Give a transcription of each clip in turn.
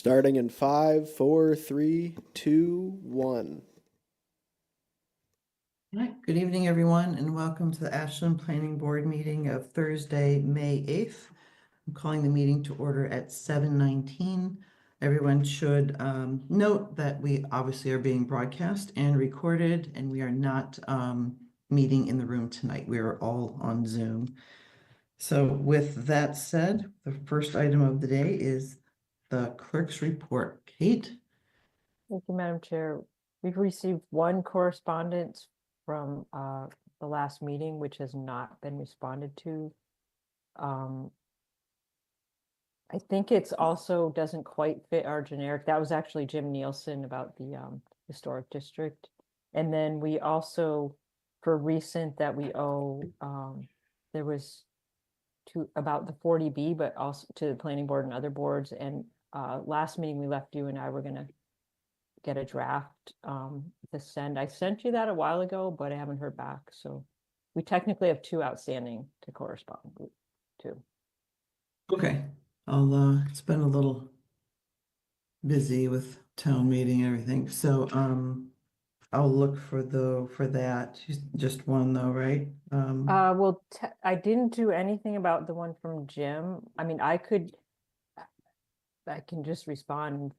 Starting in 5, 4, 3, 2, 1. All right, good evening, everyone, and welcome to the Ashland Planning Board meeting of Thursday, May 8th. I'm calling the meeting to order at 7:19. Everyone should note that we obviously are being broadcast and recorded, and we are not meeting in the room tonight. We are all on Zoom. So with that said, the first item of the day is the clerk's report. Kate? Thank you, Madam Chair. We've received one correspondence from the last meeting, which has not been responded to. I think it's also doesn't quite fit our generic. That was actually Jim Nielsen about the historic district. And then we also, for recent that we owe, there was about the 40B, but also to the planning board and other boards. And last meeting we left you and I were gonna get a draft to send. I sent you that a while ago, but I haven't heard back. So we technically have two outstanding to correspond to. Okay, it's been a little busy with town meeting and everything, so I'll look for that. Just one though, right? Well, I didn't do anything about the one from Jim. I mean, I can just respond and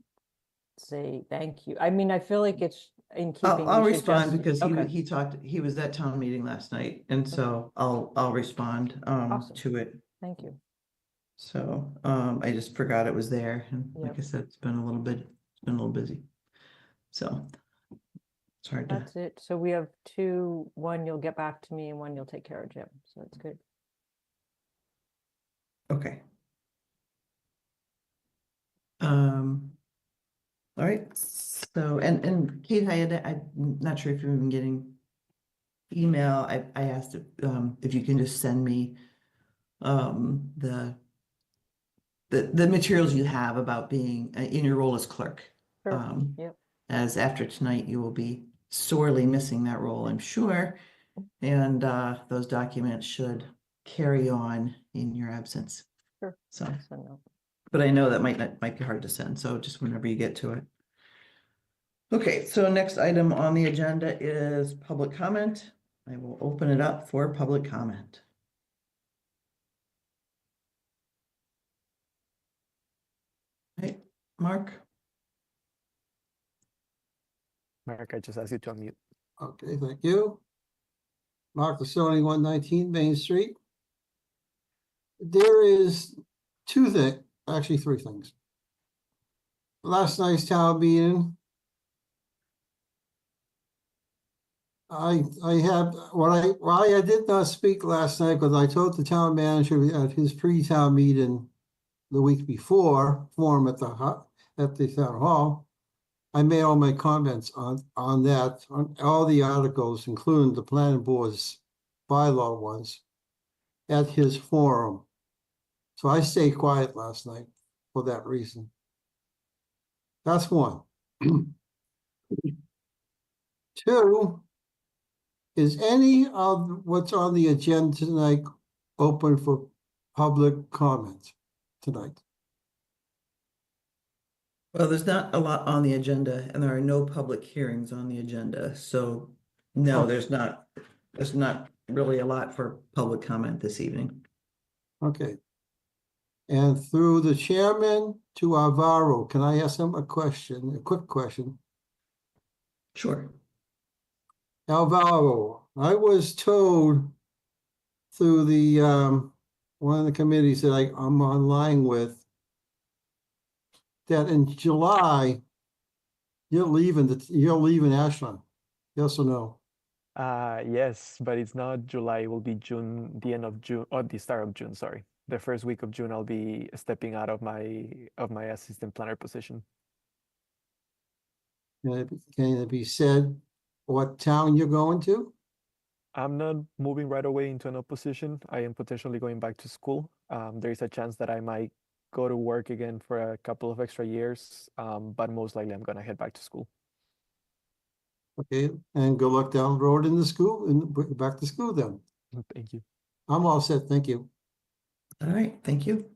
say thank you. I mean, I feel like it's in keeping. I'll respond because okay. he was at town meeting last night, and so I'll respond Awesome. to it. Thank you. So I just forgot it was there, and Yep. like I said, it's been a little busy. So it's hard to. That's it. So we have two. One you'll get back to me, and one you'll take care of Jim. So that's good. Okay. All right. So and Kate, I'm not sure if you've been getting email. I asked if you can just send me the materials you have about being in your role as clerk. Sure. Yep. As after tonight, you will be sorely missing that role, I'm sure. And those documents should carry on in your absence. Sure. So, No. but I know that might be hard to send. So just whenever you get to it. Okay, so next item on the agenda is public comment. I will open it up for public comment. Hey, Mark. Mark, I just asked you to unmute. Okay, thank you. Mark Lasoni, 119 Main Street. There is actually three things. Last night's town meeting, why I did not speak last night because I told the town manager at his pre-town meeting the week before, forum at the town hall. I made all my comments on that, on all the articles, including the planning board's bylaw ones, at his forum. So I stayed quiet last night for that reason. That's one. Two, is any of what's on the agenda tonight open for public comment tonight? Well, there's not a lot on the agenda, and there are no public hearings on the agenda. So no, there's not really a lot for public comment this evening. Okay. And through the chairman to Alvaro, can I ask him a quick question? Sure. Alvaro, I was told through the one of the committees that I'm online with that in July you're leaving Ashland. Yes or no? Yes, but it's not July. It will be June, the end of June, or the start of June, sorry. The first week of June, I'll be stepping out of my assistant planner position. Can it be said what town you're going to? I'm not moving right away into another position. I am potentially going back to school. There is a chance that I might go to work again for a couple of extra years, but most likely I'm gonna head back to school. Okay, and good luck down the road in the school and back to school then. Thank you. I'm all set, thank you. All right, thank you.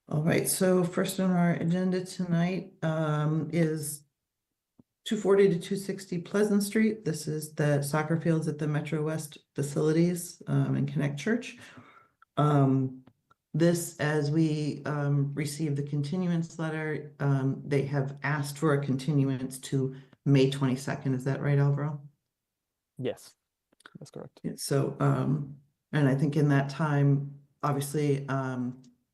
All right, so first on our agenda tonight is 240 to 260 Pleasant Street. This is the soccer fields at the Metro West facilities in Connect Church. This, as we received the continuance letter, they have asked for a continuance to May 22nd. Is that right, Alvaro? Yes, that's correct. So, and I think in that time, obviously,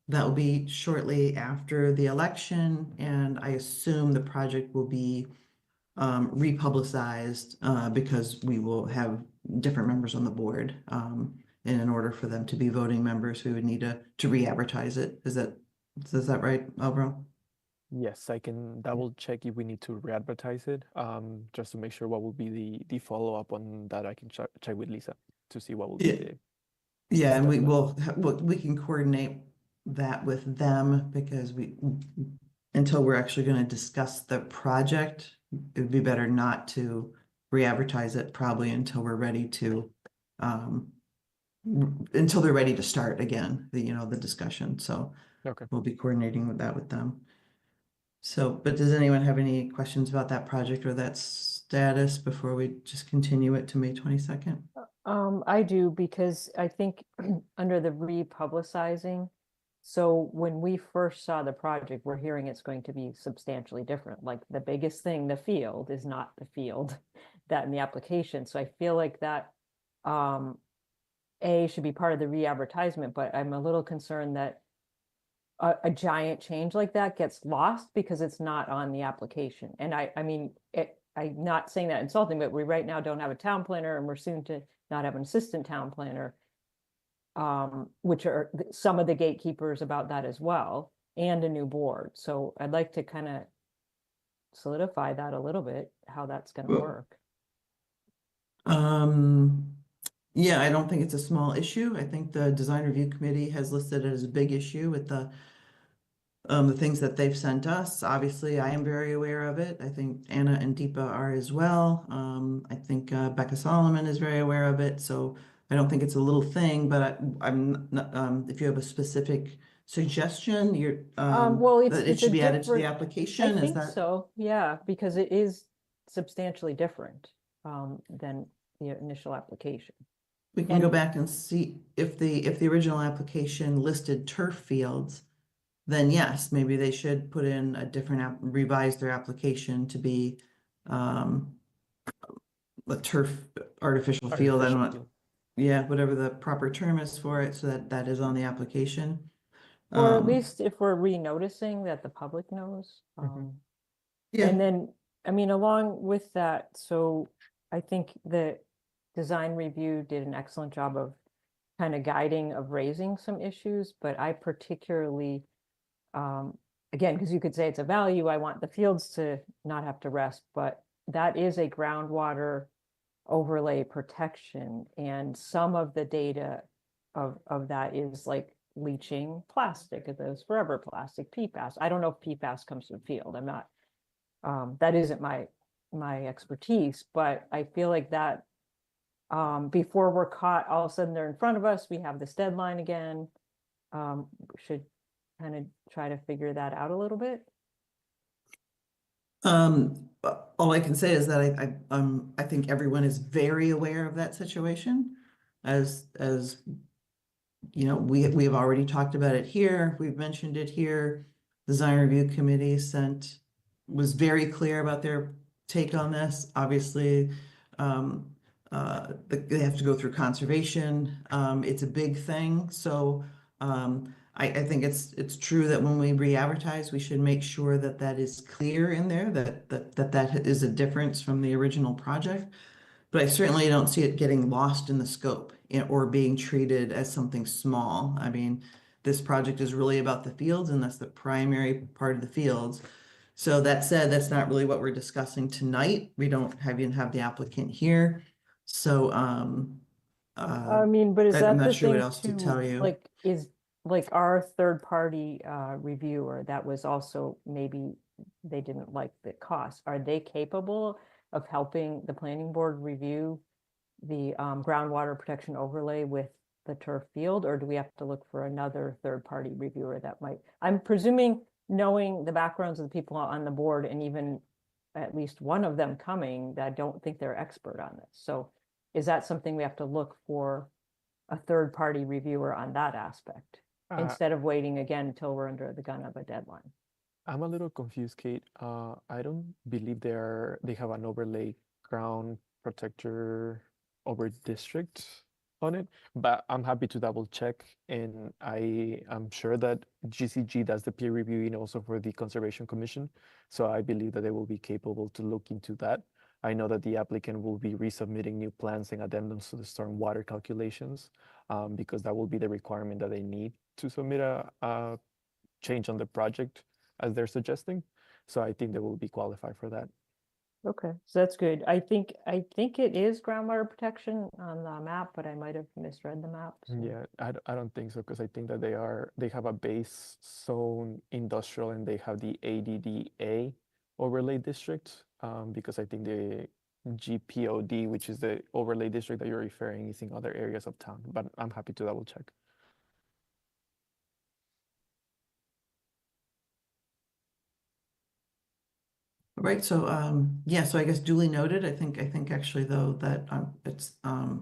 that will be shortly after the election, and I assume the project will be republicized because we will have different members on the board. And in order for them to be voting members, we would need to re-advertise it. Is that right, Alvaro? Yes, I can double check if we need to re-advertise it, just to make sure what will be the follow-up on that. I can check with Lisa to see what will be Yeah. the Yeah, and we step will, we can coordinate that with them because until we're actually going to discuss the project, it would be better not to re-advertise it probably until we're ready to, until they're ready to start again, the discussion. So Okay. we'll be coordinating with that with them. So, but does anyone have any questions about that project or that status before we just continue it to May 22nd? I do, because I think under the republicizing, so when we first saw the project, we're hearing it's going to be substantially different. Like the biggest thing, the field is not the field that in the application. So I feel like that should be part of the re-advertisement, but I'm a little concerned that a giant change like that gets lost because it's not on the application. And I mean, I'm not saying that insulting, but we right now don't have a town planner, and we're soon to not have an assistant town planner, which are some of the gatekeepers about that as well, and a new board. So I'd like to kind of solidify that a little bit, how that's going to Well, work. Yeah, I don't think it's a small issue. I think the design review committee has listed it as a big issue with the things that they've sent us. Obviously, I am very aware of it. I think Anna and Deepa are as well. I think Becca Solomon is very aware of it. So I don't think it's a little thing, but I'm not, if you have a specific suggestion, Well, that it should be added to the application, I is think that? so, yeah, because it is substantially different than the initial application. We can go And- back and see if the original application listed turf fields, then yes, maybe they should put in a different revise their application to be a turf artificial field. I don't know. Yeah, whatever the proper term is for it, so that is on the application. Or at least if we're re-noticing that the public knows. Yeah, And then, I mean, along with that, so I think the design review did an excellent job of kind of guiding, of raising some issues, but I particularly, again, because you could say it's a value, I want the fields to not have to rest, but that is a groundwater overlay protection, and some of the data of that is like leaching plastic, those forever plastic, PFAS. I don't know if PFAS comes from field. I'm not, that isn't my expertise, but I feel like that before we're caught, all of a sudden they're in front of us, we have this deadline again. Should kind of try to figure that out a little bit. all I can say is that I think everyone is very aware of that situation. As you know, we have already talked about it here. We've mentioned it here. The design review committee was very clear about their take on this. Obviously, they have to go through conservation. It's a big thing. So I think it's true that when we re-advertise, we should make sure that that is clear in there, that is a difference from the original project. But I certainly don't see it getting lost in the scope or being treated as something small. I mean, this project is really about the fields, and that's the primary part of the fields. So that said, that's not really what we're discussing tonight. We don't even have the applicant here. So I mean, but is I'm that not the sure what thing else to too? tell you. Like, is like our third party reviewer that was also, maybe they didn't like the cost. Are they capable of helping the planning board review the groundwater protection overlay with the turf field, or do we have to look for another third-party reviewer that might, I'm presuming, knowing the backgrounds of the people on the board and even at least one of them coming, that I don't think they're expert on this. So is that something we have to look for a third-party reviewer on that aspect instead of waiting again until we're under the gun of a deadline? I'm a little confused, Kate. I don't believe they have an overlay ground protector over district on it, but I'm happy to double check. And I am sure that GCG does the peer reviewing also for the Conservation Commission. So I believe that they will be capable to look into that. I know that the applicant will be resubmitting new plans and addendums to the stormwater calculations, because that will be the requirement that they need to submit a change on the project as they're suggesting. So I think they will be qualified for that. Okay, so that's good. I think it is groundwater protection on the map, but I might have misread the map. So. Yeah, I don't think so, because I think that they have a base zone industrial and they have the ADDA overlay district, because I think the GPOD, which is the overlay district that you're referring, is in other areas of town, but I'm happy to double check. Right, so yeah, so I guess duly noted. I think actually though that it's I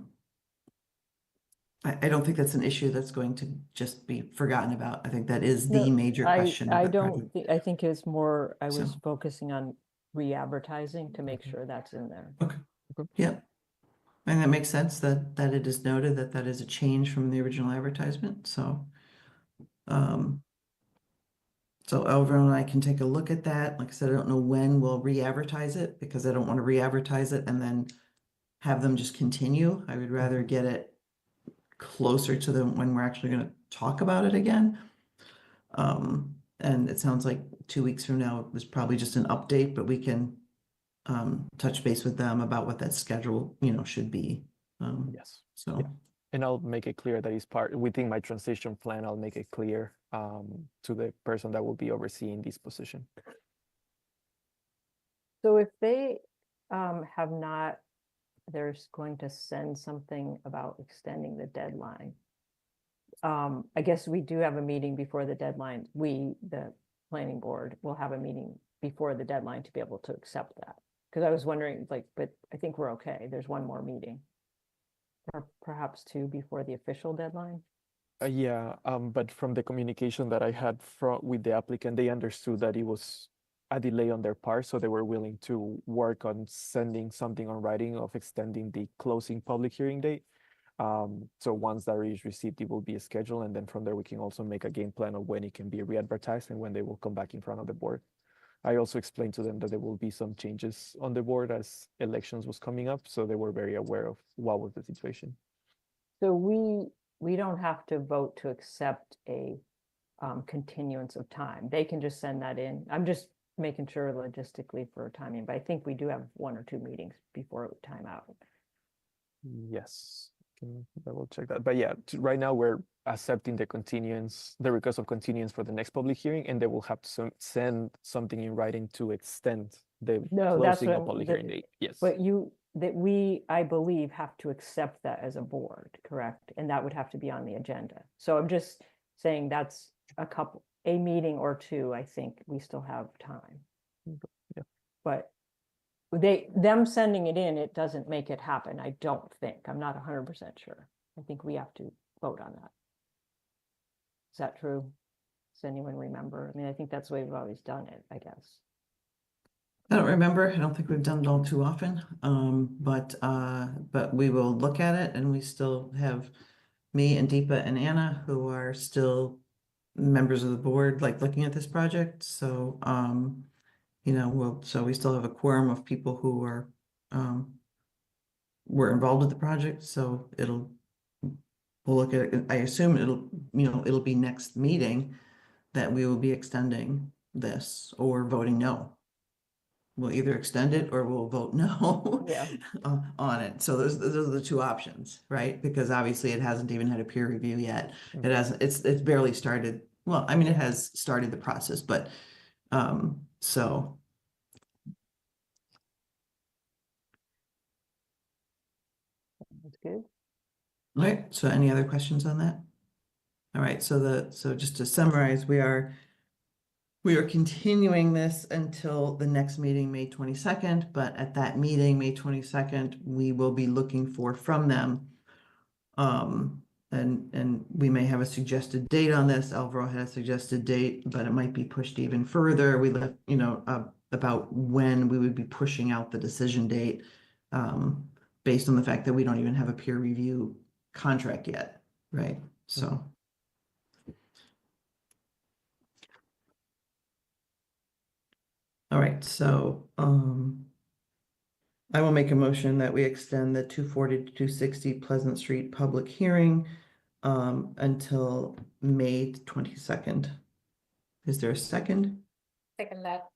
don't think that's an issue that's going to just be forgotten about. I think that is the No, major question. of I the don't project. think, I think it's more, I was So- focusing on re-advertising to make sure that's in there. Okay. Yeah, and that makes sense that it is noted that that is a change from the original advertisement. So Elvira and I can take a look at that. Like I said, I don't know when we'll re-advertise it because I don't want to re-advertise it and then have them just continue. I would rather get it closer to the when we're actually going to talk about it again. And it sounds like 2 weeks from now it was probably just an update, but we can touch base with them about what that schedule, should be. Yes. So. Yeah. And I'll make it clear that it's part within my transition plan. I'll make it clear to the person that will be overseeing this position. So if they have not, they're going to send something about extending the deadline. I guess we do have a meeting before the deadline. We, the planning board, will have a meeting before the deadline to be able to accept that. Because I was wondering, like, but I think we're okay. There's one more meeting. Or perhaps two before the official deadline. Yeah, but from the communication that I had with the applicant, they understood that it was a delay on their part, so they were willing to work on sending something on writing of extending the closing public hearing date. So once that is received, it will be a schedule, and then from there we can also make a game plan of when it can be re-advertised and when they will come back in front of the board. I also explained to them that there will be some changes on the board as elections was coming up, so they were very aware of what was the situation. So we don't have to vote to accept a continuance of time. They can just send that in. I'm just making sure logistically for timing, but I think we do have 1 or 2 meetings before it would time out. Yes, can double check that. But yeah, right now we're accepting the continuance, the request of continuance for the next public hearing, and they will have to send something in writing to extend the closing of public hearing date. Yes. But we, I believe, have to accept that as a board, correct? And that would have to be on the agenda. So I'm just saying that's a meeting or 2, I think we still have time. Yeah. But them sending it in, it doesn't make it happen, I don't think. I'm not 100% sure. I think we have to vote on that. Is that true? Does anyone remember? I mean, I think that's the way we've always done it, I guess. I don't remember. I don't think we've done it all too often. But we will look at it, and we still have me and Deepa and Anna who are still members of the board, like looking at this project. So, so we still have a quorum of people who are were involved with the project. So we'll look at it. I assume it'll be next meeting that we will be extending this or voting no. We'll either extend it or we'll vote no Yeah. on it. So those are the 2 options, right? Because obviously it hasn't even had a peer review yet. Mhm. It hasn't, it's barely started. Well, I mean, it has started the process, but so. That's good. All right, so any other questions on that? All right, so just to summarize, we are continuing this until the next meeting, May 22nd, but at that meeting, May 22nd, we will be looking for from them. And we may have a suggested date on this. Alvaro had a suggested date, but it might be pushed even further. We left, about when we would be pushing out the decision date, based on the fact that we don't even have a peer review contract yet, right? So. All right, so, I will make a motion that we extend the 240 to 260 Pleasant Street public hearing, until May 22nd. Is there a second? Second that.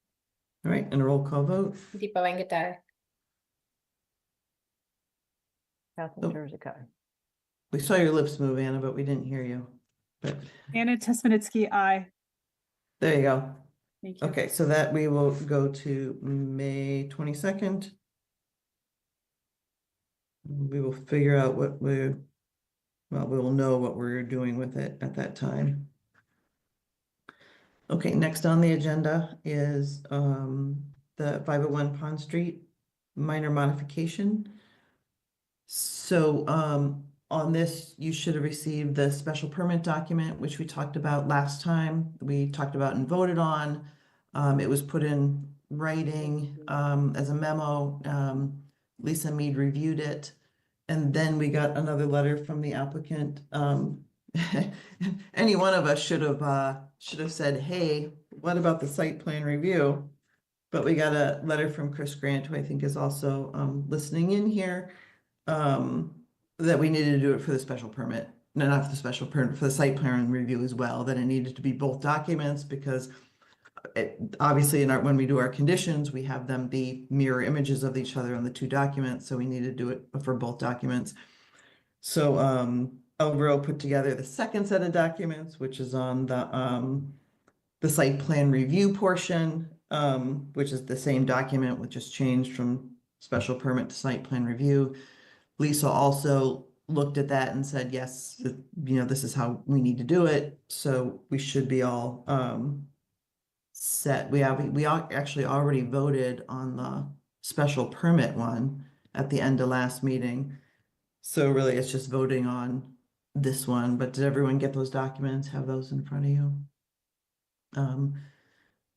All right, and a roll call vote. Deepa Venkatar. Catherine Oh. Jersey. We saw your lips move, Anna, but we didn't hear you. But Anna Tesmanitsky, aye. there you go. Thank you. Okay, so that we will go to May 22nd. We will figure out what we will know what we're doing with it at that time. Okay, next on the agenda is the 501 Pond Street minor modification. So on this, you should have received the special permit document, which we talked about last time. We talked about and voted on. It was put in writing as a memo. Lisa Mead reviewed it. And then we got another letter from the applicant. Any one of us should have said, hey, what about the site plan review? But we got a letter from Chris Grant, who I think is also listening in here, that we needed to do it for the special permit. No, not for the special permit, for the site plan review as well, that it needed to be both documents because obviously when we do our conditions, we have them be mirror images of each other on the two documents. So we need to do it for both documents. So Alvaro put together the second set of documents, which is on the site plan review portion, which is the same document, which just changed from special permit to site plan review. Lisa also looked at that and said, yes, this is how we need to do it. So we should be all set. We actually already voted on the special permit one at the end of last meeting. So really it's just voting on this one, but did everyone get those documents, have those in front of you? And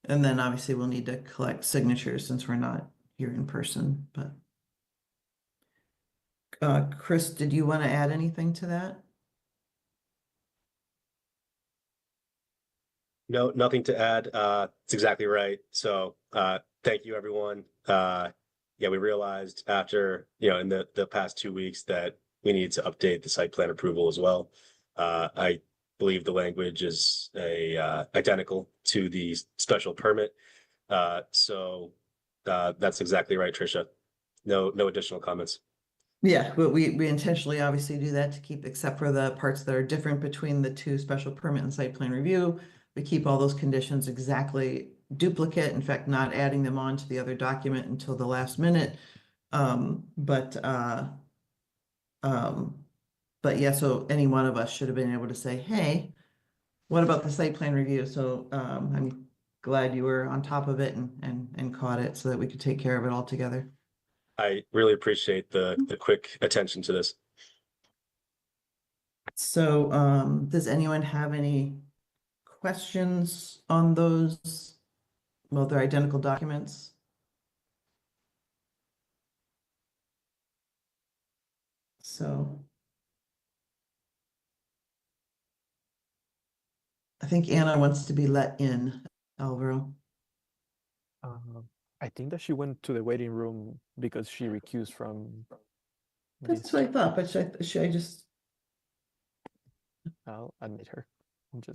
then obviously we'll need to collect signatures since we're not here in person, but Chris, did you want to add anything to that? No, nothing to add. It's exactly right. So thank you, everyone. Yeah, we realized after, in the past 2 weeks that we need to update the site plan approval as well. I believe the language is identical to the special permit. So that's exactly right, Tricia. No additional comments. Yeah, but we intentionally obviously do that to keep, except for the parts that are different between the two special permit and site plan review. We keep all those conditions exactly duplicate, in fact, not adding them on to the other document until the last minute. But yeah, so any one of us should have been able to say, hey, what about the site plan review? So I'm glad you were on top of it and caught it so that we could take care of it all together. I really appreciate the quick attention to this. So does anyone have any questions on those? Well, they're identical documents. So I think Anna wants to be let in, Alvaro. I think that she went to the waiting room because she recused from That's this. what I thought, but should I just, I'll admit her.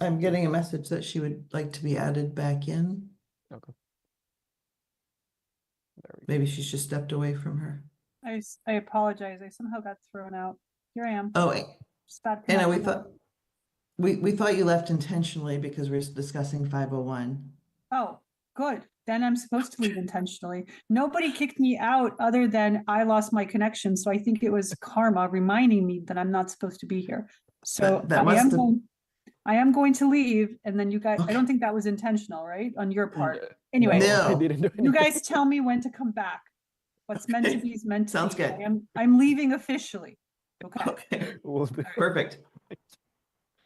I'm getting a message that she would like to be added back in. Okay. There we go. Maybe she's just stepped away from her. I apologize. I somehow got thrown out. Here I am. Oh, Just about Anna, we connecting. thought we thought you left intentionally because we're discussing 501. Oh, good. Then I'm supposed to leave intentionally. Nobody kicked me out other than I lost my connection. So I think it was karma reminding me that I'm not supposed to be here. So That must have- I am going to leave, and then you guys, I Okay. don't think that was intentional, right? On your part. No, Anyway, No. I didn't do you anything. guys tell me when to come back. What's meant to Okay. be is meant to Sounds be. good. I'm leaving officially. Okay. Okay, We'll do- perfect.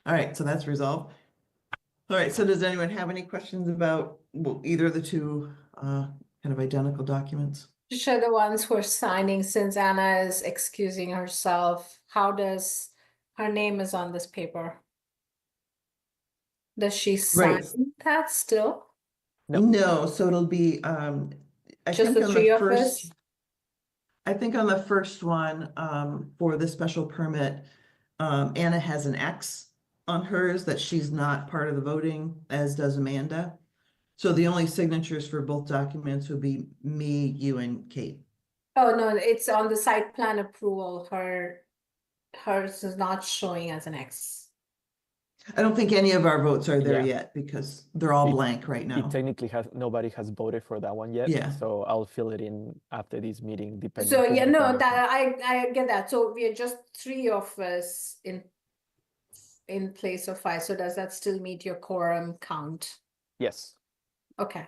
All right, so that's resolved. All right, so does anyone have any questions about either of the two kind of identical documents? Which are the ones who are signing since Anna is excusing herself? How does her name is on this paper? Does she sign Right. that still? No. No, so it'll be I Just think the on three of first. us? I think on the first one, for the special permit, Anna has an X on hers that she's not part of the voting, as does Amanda. So the only signatures for both documents would be me, you, and Kate. Oh, no, it's on the site plan approval. Hers is not showing as an X. I don't think any of our votes are there Yeah. yet because they're all It- blank right now. It technically nobody has voted for that one yet. Yeah. So I'll fill it in after this meeting, depending. So who yeah, was no, on the- that I get that. So we are just three of us in place of five. So does that still meet your quorum count? Yes. Okay.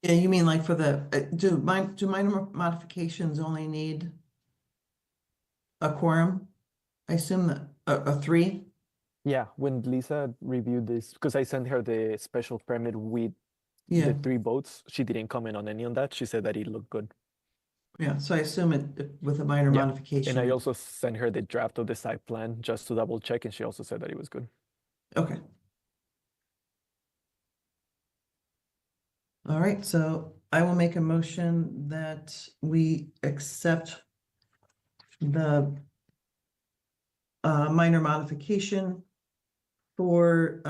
Yeah, you mean like for the, do minor modifications only need a quorum? I assume that a three? Yeah. When Lisa reviewed this, because I sent her the special permit with Yeah, the 3 votes, she didn't comment on any on that. She said that it looked good. yeah, so I assume it with a minor Yeah, modification. And I also sent her the draft of the site plan just to double check, and she also said that it was good. Okay. All right, so I will make a motion that we accept the minor modification for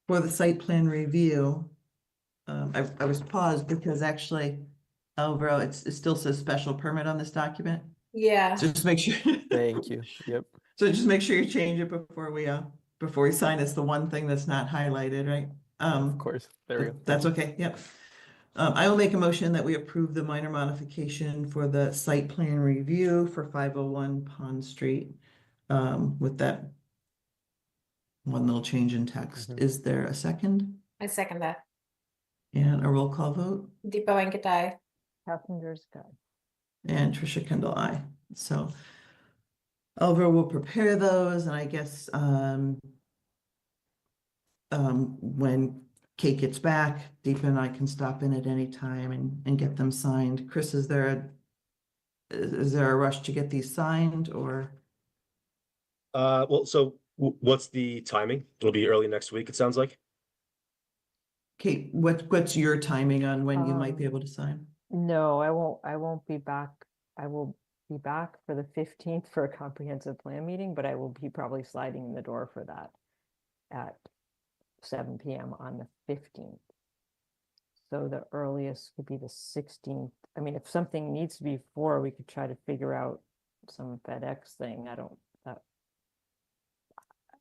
the site plan review. I was paused because actually, Alvaro, it still says special permit on this document. Yeah. So just make sure. Thank you. Yep. So just make sure you change it before we sign. It's the one thing that's not highlighted, right? Of course. There we go. That's okay, yep. I will make a motion that we approve the minor modification for the site plan review for 501 Pond Street. With that one little change in text. Mhm. Is there a second? I second that. And a roll call vote? Deepa Venkatai. Carpenter's good. And Trisha Kendall, aye. So Alvaro will prepare those, and I guess when Kate gets back, Deepa and I can stop in at any time and get them signed. Chris, is there a rush to get these signed, or? Well, so what's the timing? It'll be early next week, it sounds like. Kate, what's your timing on when you might be able to sign? No, I won't be back. I will be back for the 15th for a comprehensive plan meeting, but I will be probably sliding in the door for that at 7 p.m. on the 15th. So the earliest could be the 16th. I mean, if something needs to be before, we could try to figure out some FedEx thing. I'm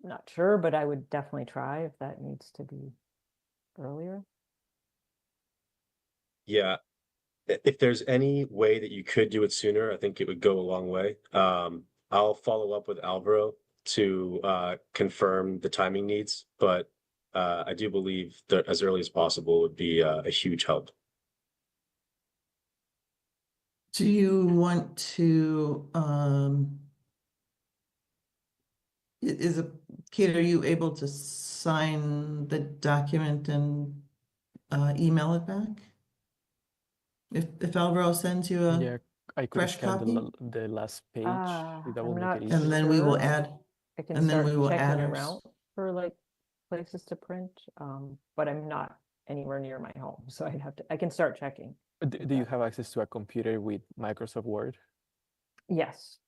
not sure, but I would definitely try if that needs to be earlier. Yeah. If there's any way that you could do it sooner, I think it would go a long way. I'll follow up with Alvaro to confirm the timing needs, but I do believe that as early as possible would be a huge help. Do you want to, Kate, are you able to sign the document and email it back? If Alvaro sends you Yeah, I could fresh scan copy? the last page. That I'm will make not it easy. And then we will Sure. add, I can and then start we will add checking ours. around for like places to print, but I'm not anywhere near my home, so I can start checking. Do you have access to a computer with Microsoft Word? Yes.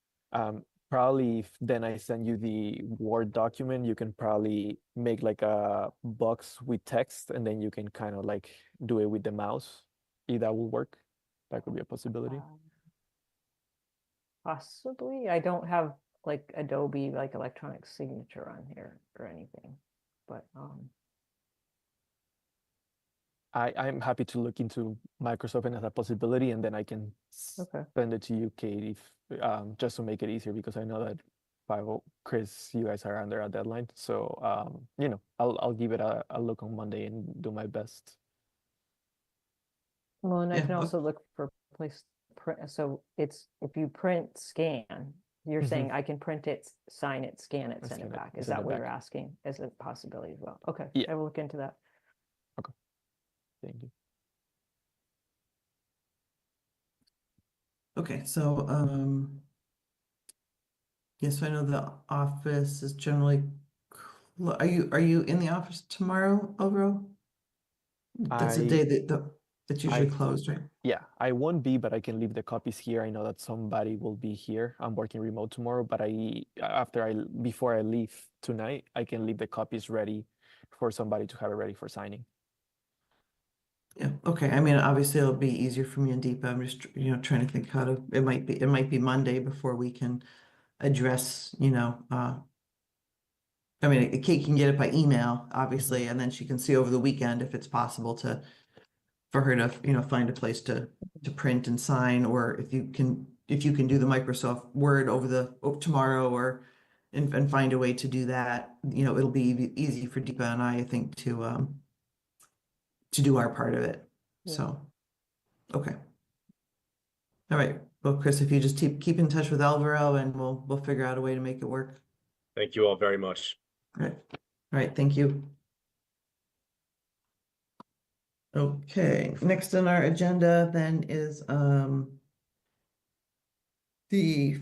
Probably if then I send you the Word document, you can probably make like a box with text, and then you can kind of like do it with the mouse if that will work. That could be a possibility. Possibly. I don't have like Adobe, like electronic signature on here or anything, but I'm happy to look into Microsoft and as a possibility, and then I can okay. send it to you, Kate, if just to make it easier, because I know that Chris, you guys are under a deadline. So you know, I'll give it a look on Monday and do my best. Well, and I Yeah, can oh. also look for place print. So it's if you print, scan, you're saying I can print it, sign it, scan it, And send it scan it, back. Is send that it what you're back. asking as a possibility as well? Okay, Yeah. I will look into that. Thank you. Okay, so yes, I know the office is generally are you in the office tomorrow, overall? That's a day that's usually closed, right? Yeah, I won't be, but I can leave the copies here. I know that somebody will be here. I'm working remote tomorrow, but before I leave tonight, I can leave the copies ready for somebody to have it ready for signing. Yeah, okay. I mean, obviously it'll be easier for me and Deepa. I'm just, trying to think how to, it might be Monday before we can address, I mean, Kate can get it by email, obviously, and then she can see over the weekend if it's possible for her to, find a place to print and sign, or if you can do the Microsoft Word over tomorrow and find a way to do that, it'll be easy for Deepa and I think to do our part of it. Yeah. So, okay. All right. Well, Chris, if you just keep in touch with Alvaro and we'll figure out a way to make it work. Thank you all very much. All right. All right. Thank you. Okay. Next on our agenda then is the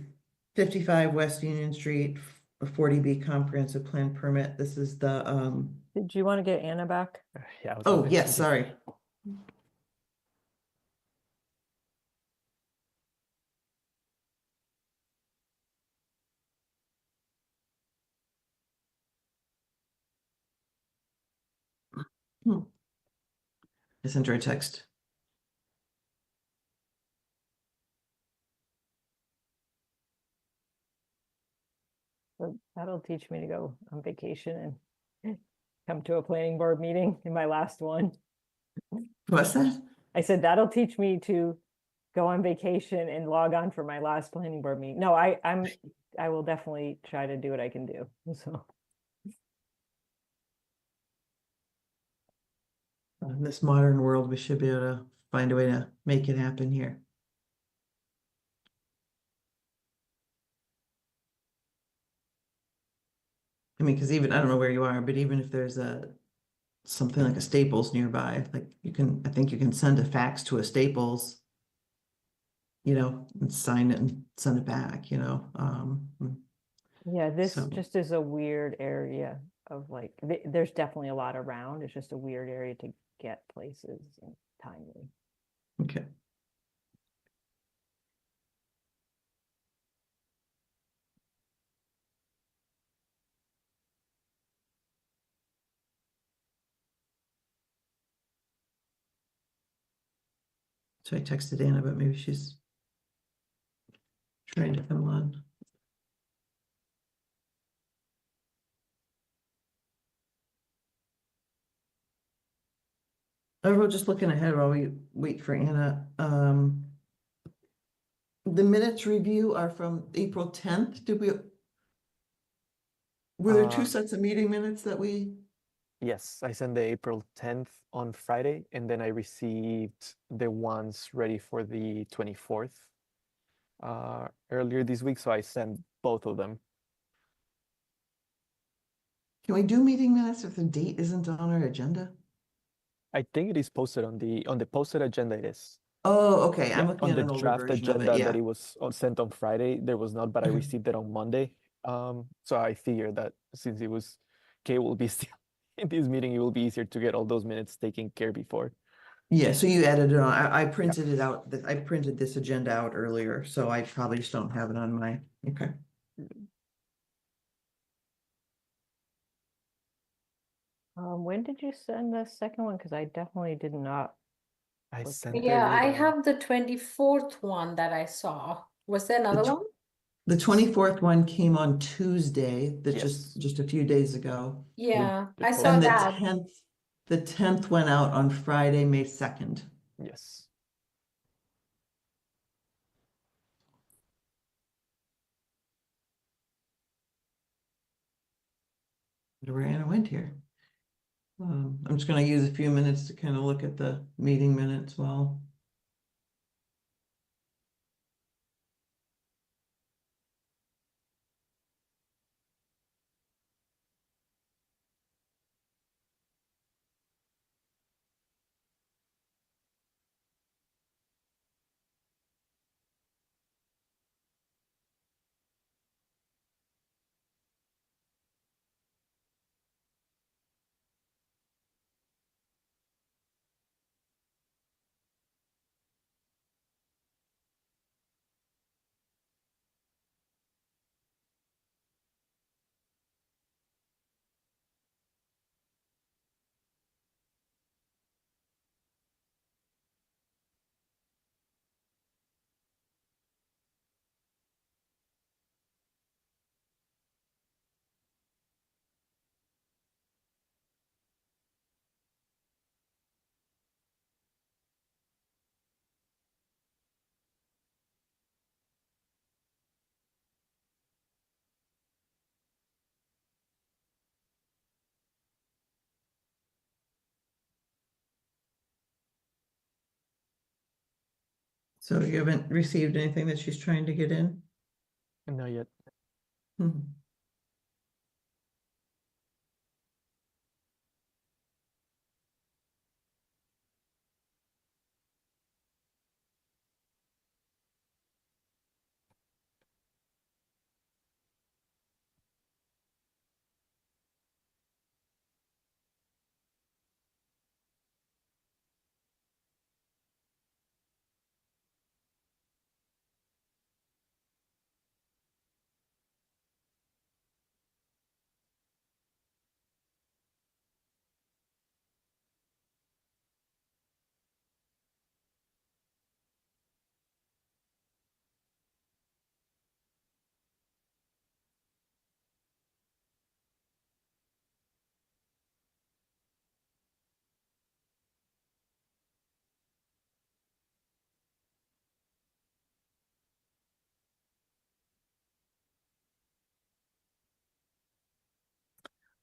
55 West Union Street 40B comprehensive plan permit. This is the Did you want to get Anna back? Yeah. I was oh hoping yes, to get- sorry. I sent her a text. So that'll teach me to go on vacation and come to a planning board meeting in my last one. What's that? I said that'll teach me to go on vacation and log on for my last planning board meeting. No, I will definitely try to do what I can do. So In this modern world, we should be able to find a way to make it happen here. I mean, because even, I don't know where you are, but even if there's something like a Staples nearby, like I think you can send a fax to a Staples, and sign it and send it back, yeah, this So- just is a weird area of like, there's definitely a lot around. It's just a weird area to get places and timely. Okay. So I texted Anna, but maybe she's trying to come on. We're just looking ahead while we wait for Anna. The minutes review are from April 10th. Were there two sets of meeting minutes that we? Yes, I sent the April 10th on Friday, and then I received the ones ready for the 24th earlier this week. So I sent both of them. Can we do meeting minutes if the date isn't on our agenda? I think it is posted on the posted agenda. It is. Oh, okay. I'm Yeah, looking on at the an older draft version of agenda it. that Yeah. it was sent on Friday, there was not, but I Okay. received it on Monday. So I figured that since Kay will be still in this meeting, it will be easier to get all those minutes taken care before. Yeah, so you added it on. I printed it out. I printed this agenda out earlier, so I probably just don't have it on my, okay. When did you send the second one? Because I definitely did not. I Was- sent Yeah, I it. have the 24th one that I saw. Was there another tw- one? The 24th one came on Tuesday, that Yes. just a few days ago. Yeah, we I saw And that. the 10th went out on Friday, May 2nd. Yes. Where Anna went here. I'm just gonna use a few minutes to kind of look at the meeting minutes while. So you haven't received anything that she's trying to get in? Not yet. Hmm.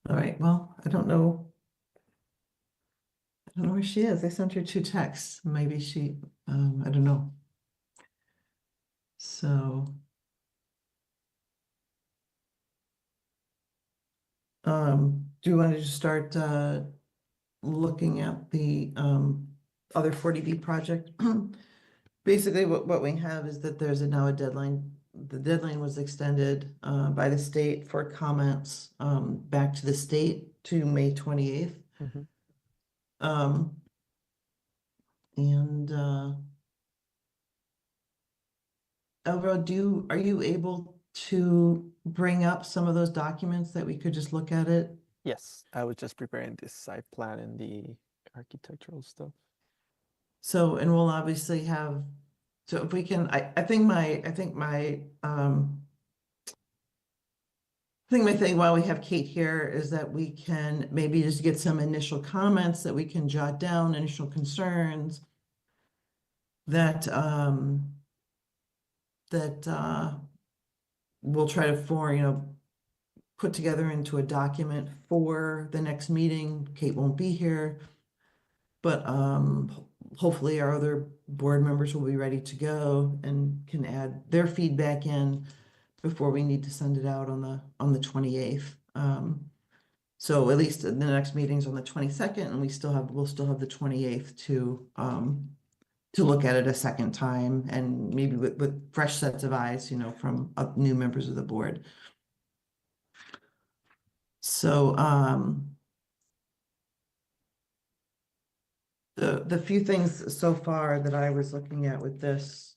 All right, well, I don't know. I don't know where she is. I sent her 2 texts. Maybe she, I don't know. So. Do you want to just start looking at the other 40B project? Basically, what we have is that there's now a deadline. The deadline was extended by the state for comments back to the state to May 28th. Mhm. And Elro, are you able to bring up some of those documents that we could just look at it? Yes, I was just preparing this site plan and the architectural stuff. So, and we'll obviously have, so if we can, I think my thing while we have Kate here is that we can maybe just get some initial comments that we can jot down, initial concerns that, we'll try to put together into a document for the next meeting. Kate won't be here, but hopefully our other board members will be ready to go and can add their feedback in before we need to send it out on the 28th. So at least the next meeting's on the 22nd, and we'll still have the 28th to look at it a second time, and maybe with fresh sets of eyes, from new members of the board. So the few things so far that I was looking at with this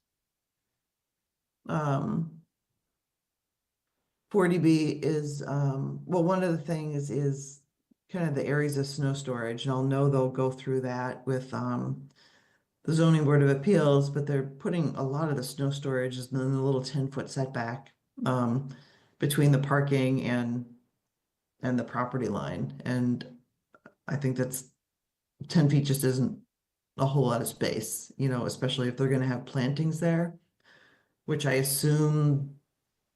40B is well, one of the things is kind of the areas of snow storage, and I'll know they'll go through that with the zoning board of appeals, but they're putting a lot of the snow storage is in the little 10-foot setback between the parking and the property line. And I think that's 10 feet just isn't a whole lot of space, you know, especially if they're gonna have plantings there, which I assume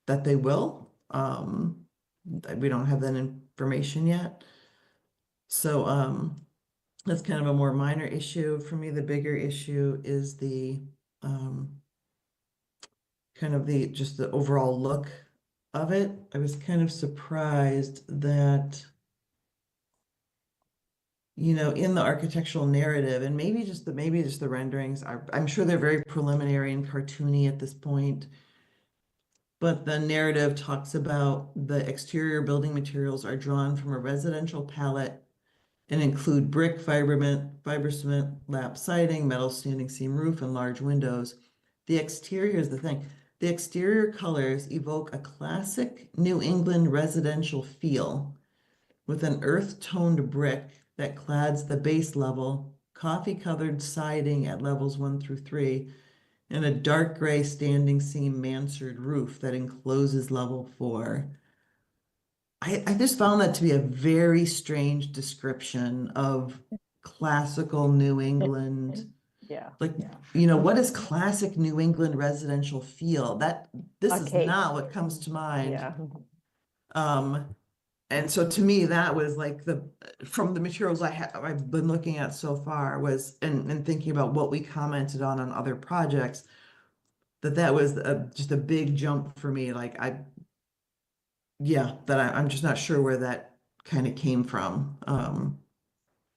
that they will. We don't have that information yet. So that's kind of a more minor issue. For me, the bigger issue is the kind of just the overall look of it. I was kind of surprised that, you know, in the architectural narrative, and maybe just the renderings, I'm sure they're very preliminary and cartoony at this point. But the narrative talks about the exterior building materials are drawn from a residential palette and include brick, fiber cement, lap siding, metal standing seam roof, and large windows. The exterior is the thing. The exterior colors evoke a classic New England residential feel with an earth-toned brick that clads the base level, coffee-colored siding at levels 1 through 3, and a dark gray standing seam mansard roof that encloses level 4. I just found that to be a very strange description of classical New England. Yeah. Like, you know, what is classic New England residential feel? This is Okay. not what comes to mind. Yeah. And so to me, that was like from the materials I've been looking at so far was, and thinking about what we commented on other projects, that was just a big jump for me. Like I'm just not sure where that kind of came from,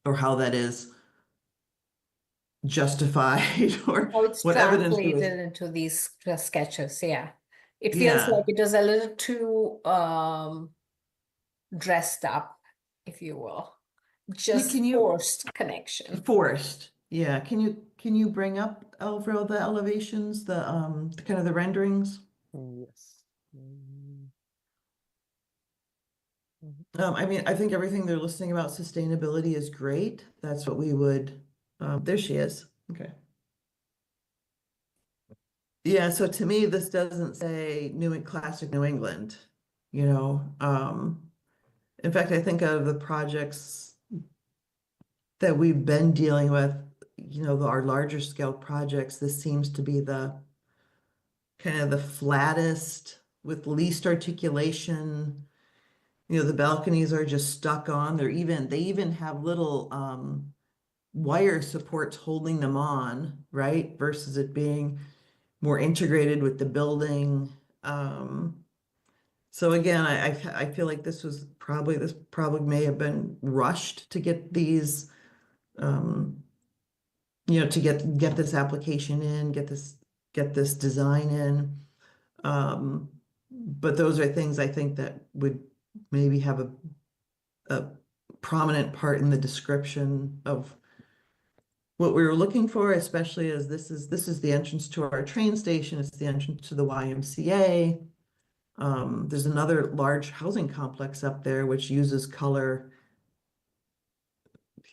or how that is justified, or How it's what evidence there was. translated into these sketches, yeah. It feels Yeah. like it is a little too dressed up, if you will. Just can you- forced connection. Forced, yeah. Can you bring up, Alvaro, the elevations, the kind of the renderings? Yes. I mean, I think everything they're listing about sustainability is great. That's what we would, there she is. Okay. Yeah, so to me, this doesn't say classic New England, you know. In fact, I think out of the projects that we've been dealing with, you know, our larger scale projects, this seems to be the kind of the flattest with least articulation. You know, the balconies are just stuck on. They even have little wire supports holding them on, right? Versus it being more integrated with the building. So again, I feel like this probably may have been rushed to get these, you know, to get this application in, get this design in. But those are things I think that would maybe have a prominent part in the description of what we were looking for, especially as this is the entrance to our train station, it's the entrance to the YMCA. There's another large housing complex up there which uses color,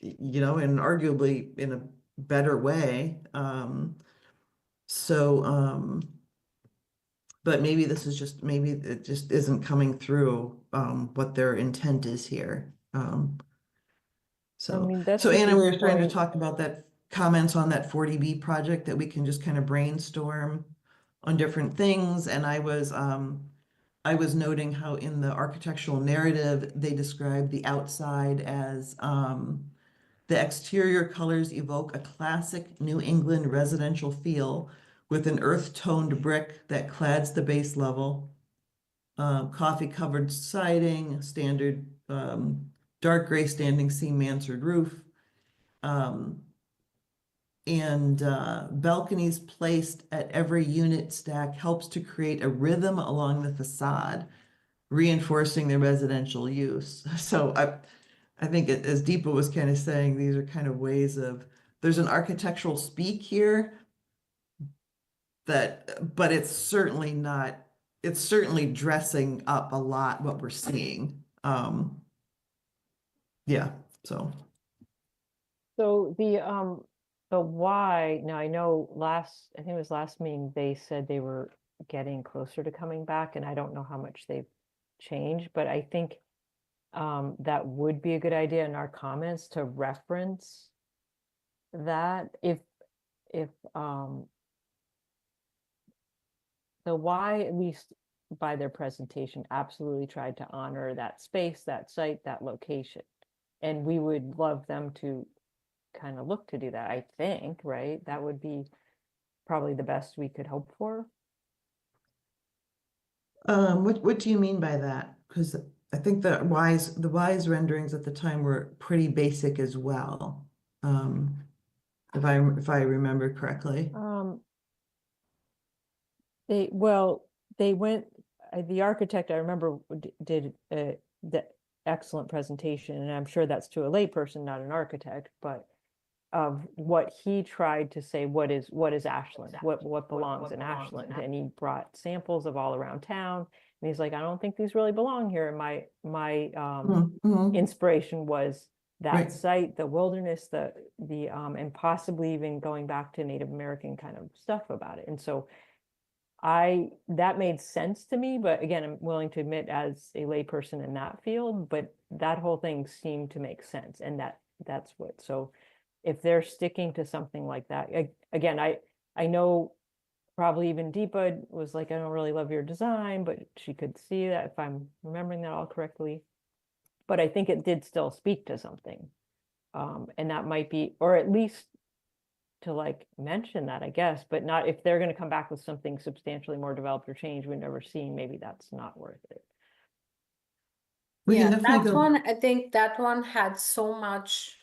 you know, and arguably in a better way. But maybe it just isn't coming through what their intent is here. So, I mean, that's so a Anna, good we were trying to point. talk about that, comments on that 40B project that we can just kind of brainstorm on different things. And I was noting how in the architectural narrative, they describe the outside as the exterior colors evoke a classic New England residential feel with an earth-toned brick that clads the base level, coffee-covered siding, standard dark gray standing seam mansard roof, and balconies placed at every unit stack helps to create a rhythm along the facade, reinforcing the residential use. So I think as Deepa was kind of saying, these are kind of ways of, there's an architectural speak here but it's certainly dressing up a lot what we're seeing. Yeah, so. So But why? Now I know I think it was last meeting, they said they were getting closer to coming back, and I don't know how much they've changed, but I think that would be a good idea in our comments to reference that if the Y, at least by their presentation, absolutely tried to honor that space, that site, that location. And we would love them to kind of look to do that, I think, right? That would be probably the best we could hope for. What do you mean by that? Because I think the wise renderings at the time were pretty basic as well. If I remember correctly. They went, the architect, I remember, did the excellent presentation, and I'm sure that's to a layperson, not an architect, but of what he tried to say, what is Ashland, what belongs in Ashland, and he brought samples of all around town, and he's like, I don't think these really belong here. And my Mhm. inspiration was that Right. site, the wilderness, the and possibly even going back to Native American kind of stuff about it. And so that made sense to me, but again, I'm willing to admit as a layperson in that field, but that whole thing seemed to make sense, and that's what. So if they're sticking to something like that, again, I know probably even Deepa was like, I don't really love your design, but she could see that, if I'm remembering that all correctly. But I think it did still speak to something, and that might be, or at least to like mention that, I guess, but not if they're going to come back with something substantially more developed or changed we've never seen, maybe that's not worth it. We can Yeah, definitely that go. one, I think that one had so much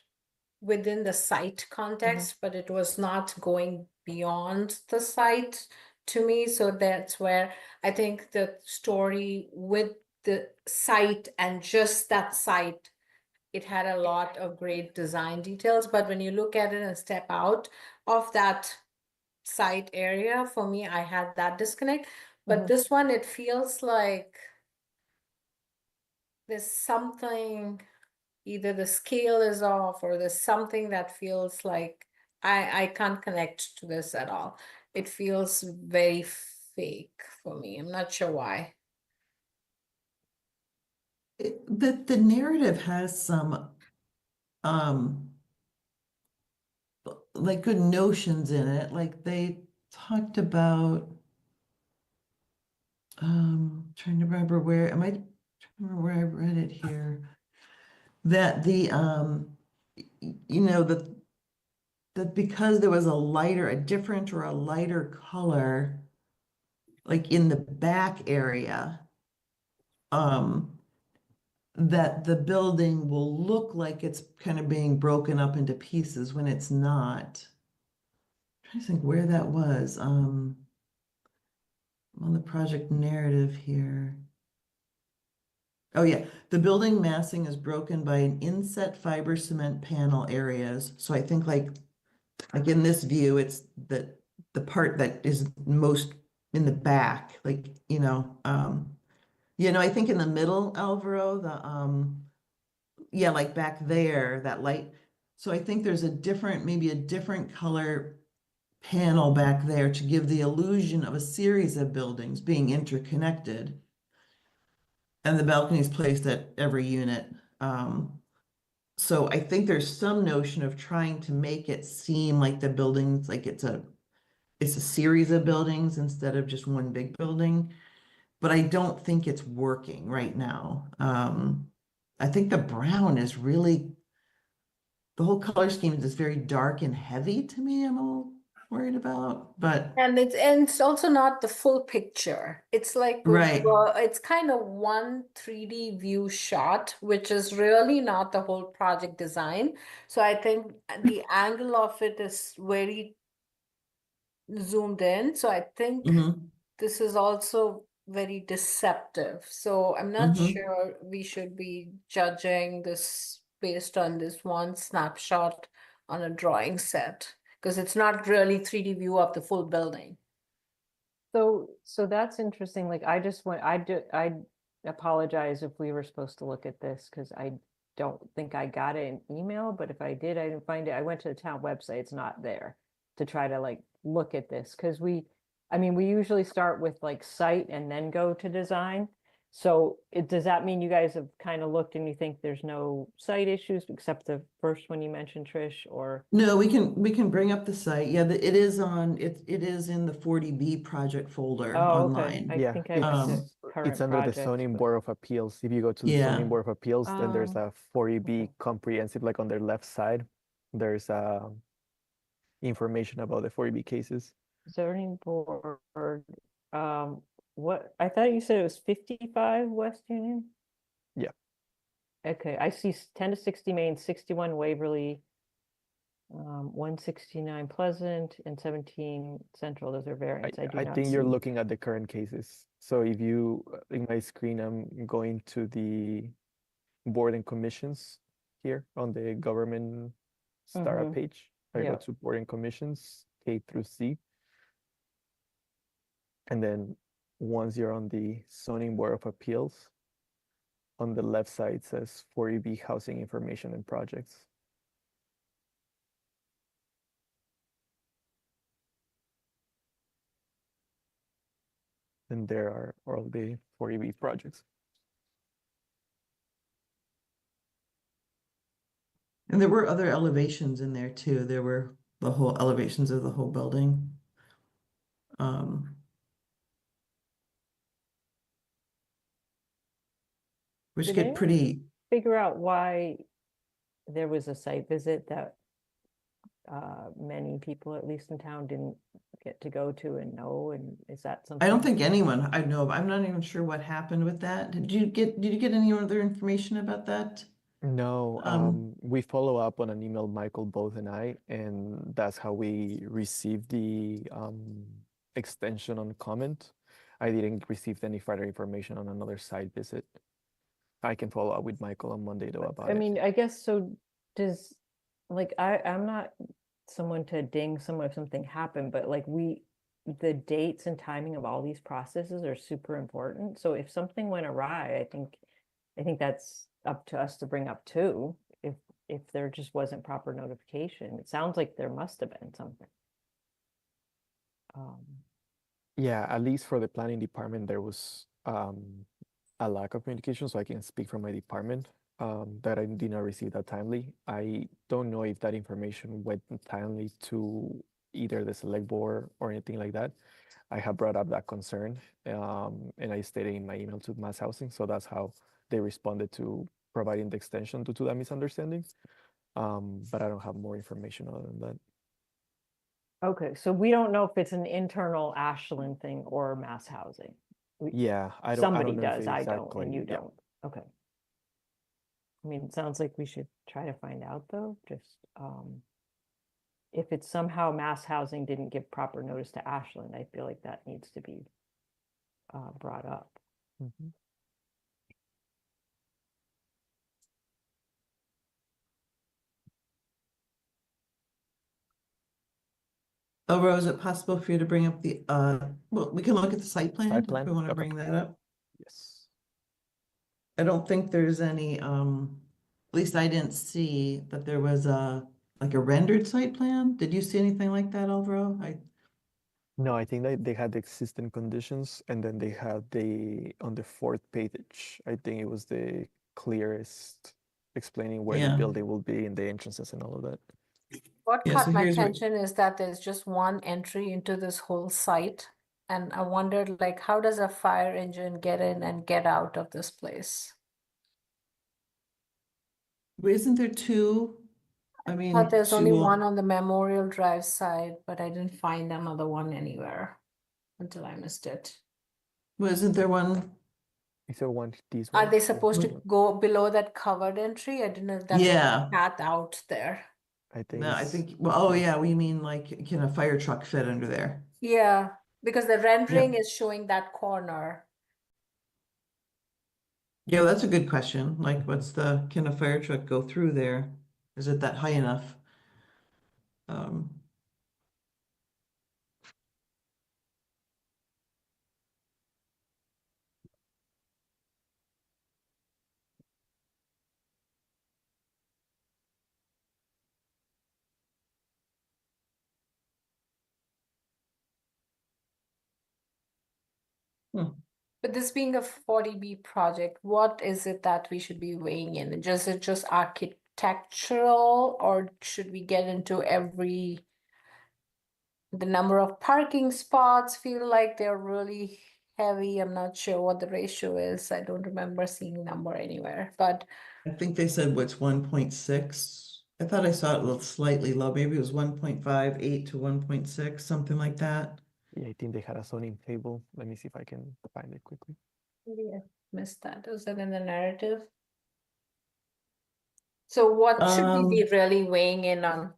within the site context, but it was not going beyond the site to me. So that's where I think the story with the site and just that site, it had a lot of great design details. But when you look at it and step out of that site area, for me, I had that disconnect. But this one, it feels like there's something, either the scale is off or there's something that feels like I can't connect to this at all. It feels very fake for me. I'm not sure why. The narrative has some like good notions in it. Like they talked about trying to remember where am I trying to remember where I read it here. That the you know that because there was a different or a lighter color like in the back area, that the building will look like it's kind of being broken up into pieces when it's not. I'm trying to think where that was. On the project narrative here. Oh yeah, the building massing is broken by an inset fiber cement panel areas. So I think like in this view, it's the part that is most in the back, like, I think in the middle, Alvaro, yeah, like back there, that light. So I think there's maybe a different color panel back there to give the illusion of a series of buildings being interconnected. And the balcony is placed at every unit. So I think there's some notion of trying to make it seem like the buildings, like it's a series of buildings instead of just one big building. But I don't think it's working right now. I think the brown is really, the whole color scheme is very dark and heavy to me. I'm a little worried about, but And it's also not the full picture. It's like right. It's kind of one 3D view shot, which is really not the whole project design. So I think the angle of it is very zoomed in. So I think Mhm. this is also very deceptive. So I'm not sure we should be judging this based on this one snapshot on a drawing set, because it's not really 3D view of the full building. So that's interesting. Like I apologize if we were supposed to look at this, because I don't think I got it in email, but if I did, I didn't find it. I went to the town website, it's not there to try to like look at this, because I mean, we usually start with like site and then go to design. So does that mean you guys have kind of looked and you think there's no site issues except the first one you mentioned, Trish, or? No, we can bring up the site. Yeah, it is it is in the 40B project folder Oh, okay. online. I Yeah, think I went to Um, current it's under the projects, zoning but- board of appeals. If you go to the Yeah. zoning board of appeals, then there's a 40B okay. comprehensive, like on their left side. There's information about the 40B cases. Zoning board, what, I thought you said it was 55 West Union? Yeah. Okay, I see 10 to 60 Main, 61 Waverly, 169 Pleasant, and 17 Central. Those are variants. I do I not think you're see. looking at the current cases. So if you, in my screen, I'm going to the board and commissions here on the government startup Mhm. page. I go Yeah. to board and commissions, K through C. And then once you're on the zoning board of appeals, on the left side says 40B housing information and projects. And there are all the 40B projects. And there were other elevations in there too. There were the whole elevations of the whole building. Which Did get anyone pretty, figure out why there was a site visit that many people, at least in town, didn't get to go to and know? And is that something? I don't think anyone I know of. I'm not even sure what happened with that. Did you get any other information about that? No, we follow up on an email, Michael, both and I, and that's how we received the extension on comment. I didn't receive any further information on another site visit. I can follow up with Michael on Monday though about I it. mean, I guess so. Does, like, I'm not someone to ding someone if something happened, but like the dates and timing of all these processes are super important. So if something went awry, I think that's up to us to bring up too. If there just wasn't proper notification, it sounds like there must have been something. Yeah, at least for the planning department, there was a lack of communication, so I can speak from my department that I did not receive that timely. I don't know if that information went timely to either the select board or anything like that. I have brought up that concern, and I stated in my email to Mass Housing, so that's how they responded to providing the extension due to that misunderstanding. But I don't have more information other than that. Okay, so we don't know if it's an internal Ashland thing or Mass Housing. Yeah, I don't Somebody know if does, it I don't, exactly, and you yeah. don't. Okay. I mean, it sounds like we should try to find out though, just if it's somehow Mass Housing didn't give proper notice to Ashland, I feel like that needs to be brought up. Mhm. oh, Rose, is it possible for you to bring up the well, we can look at the site plan Site if plan? we want to Okay. bring that up. Yes. I don't think there's any, at least I didn't see that there was like a rendered site plan. Did you see anything like that, Alvaro? No, I think they had the existing conditions and then they had on the fourth page, I think it was the clearest explaining where the Yeah. building will be and the entrances and all of that. What Yeah, caught so my here's what- attention is that there's just one entry into this whole site. And I wondered, like, how does a fire engine get in and get out of this place? Isn't there two? I mean, Thought there's only two, one on the Memorial Drive side, but I didn't find another one anywhere until I missed it. well, isn't there one? Is there one this Are one? they supposed to Wait. go below that covered entry? I didn't know if that's Yeah. a path out there. I think No, I it's- think, well, oh yeah, we mean like, can a fire truck fit under there? Yeah, because the rendering is showing that corner. Yeah, that's a good question. Like, can a fire truck go through there? Is it that high enough? But this being a 40B project, what is it that we should be weighing in? Is it just architectural, or should we get into the number of parking spots? Feel like they're really heavy. I'm not sure what the ratio is. I don't remember seeing a number anywhere, but I think they said what's 1.6. I thought I saw it a little slightly low. Maybe it was 1.58 to 1.6, something like that. Yeah, I think they had a zoning table. Let me see if I can find it quickly. maybe I missed that. Was that in the narrative? So what should we be really weighing in on,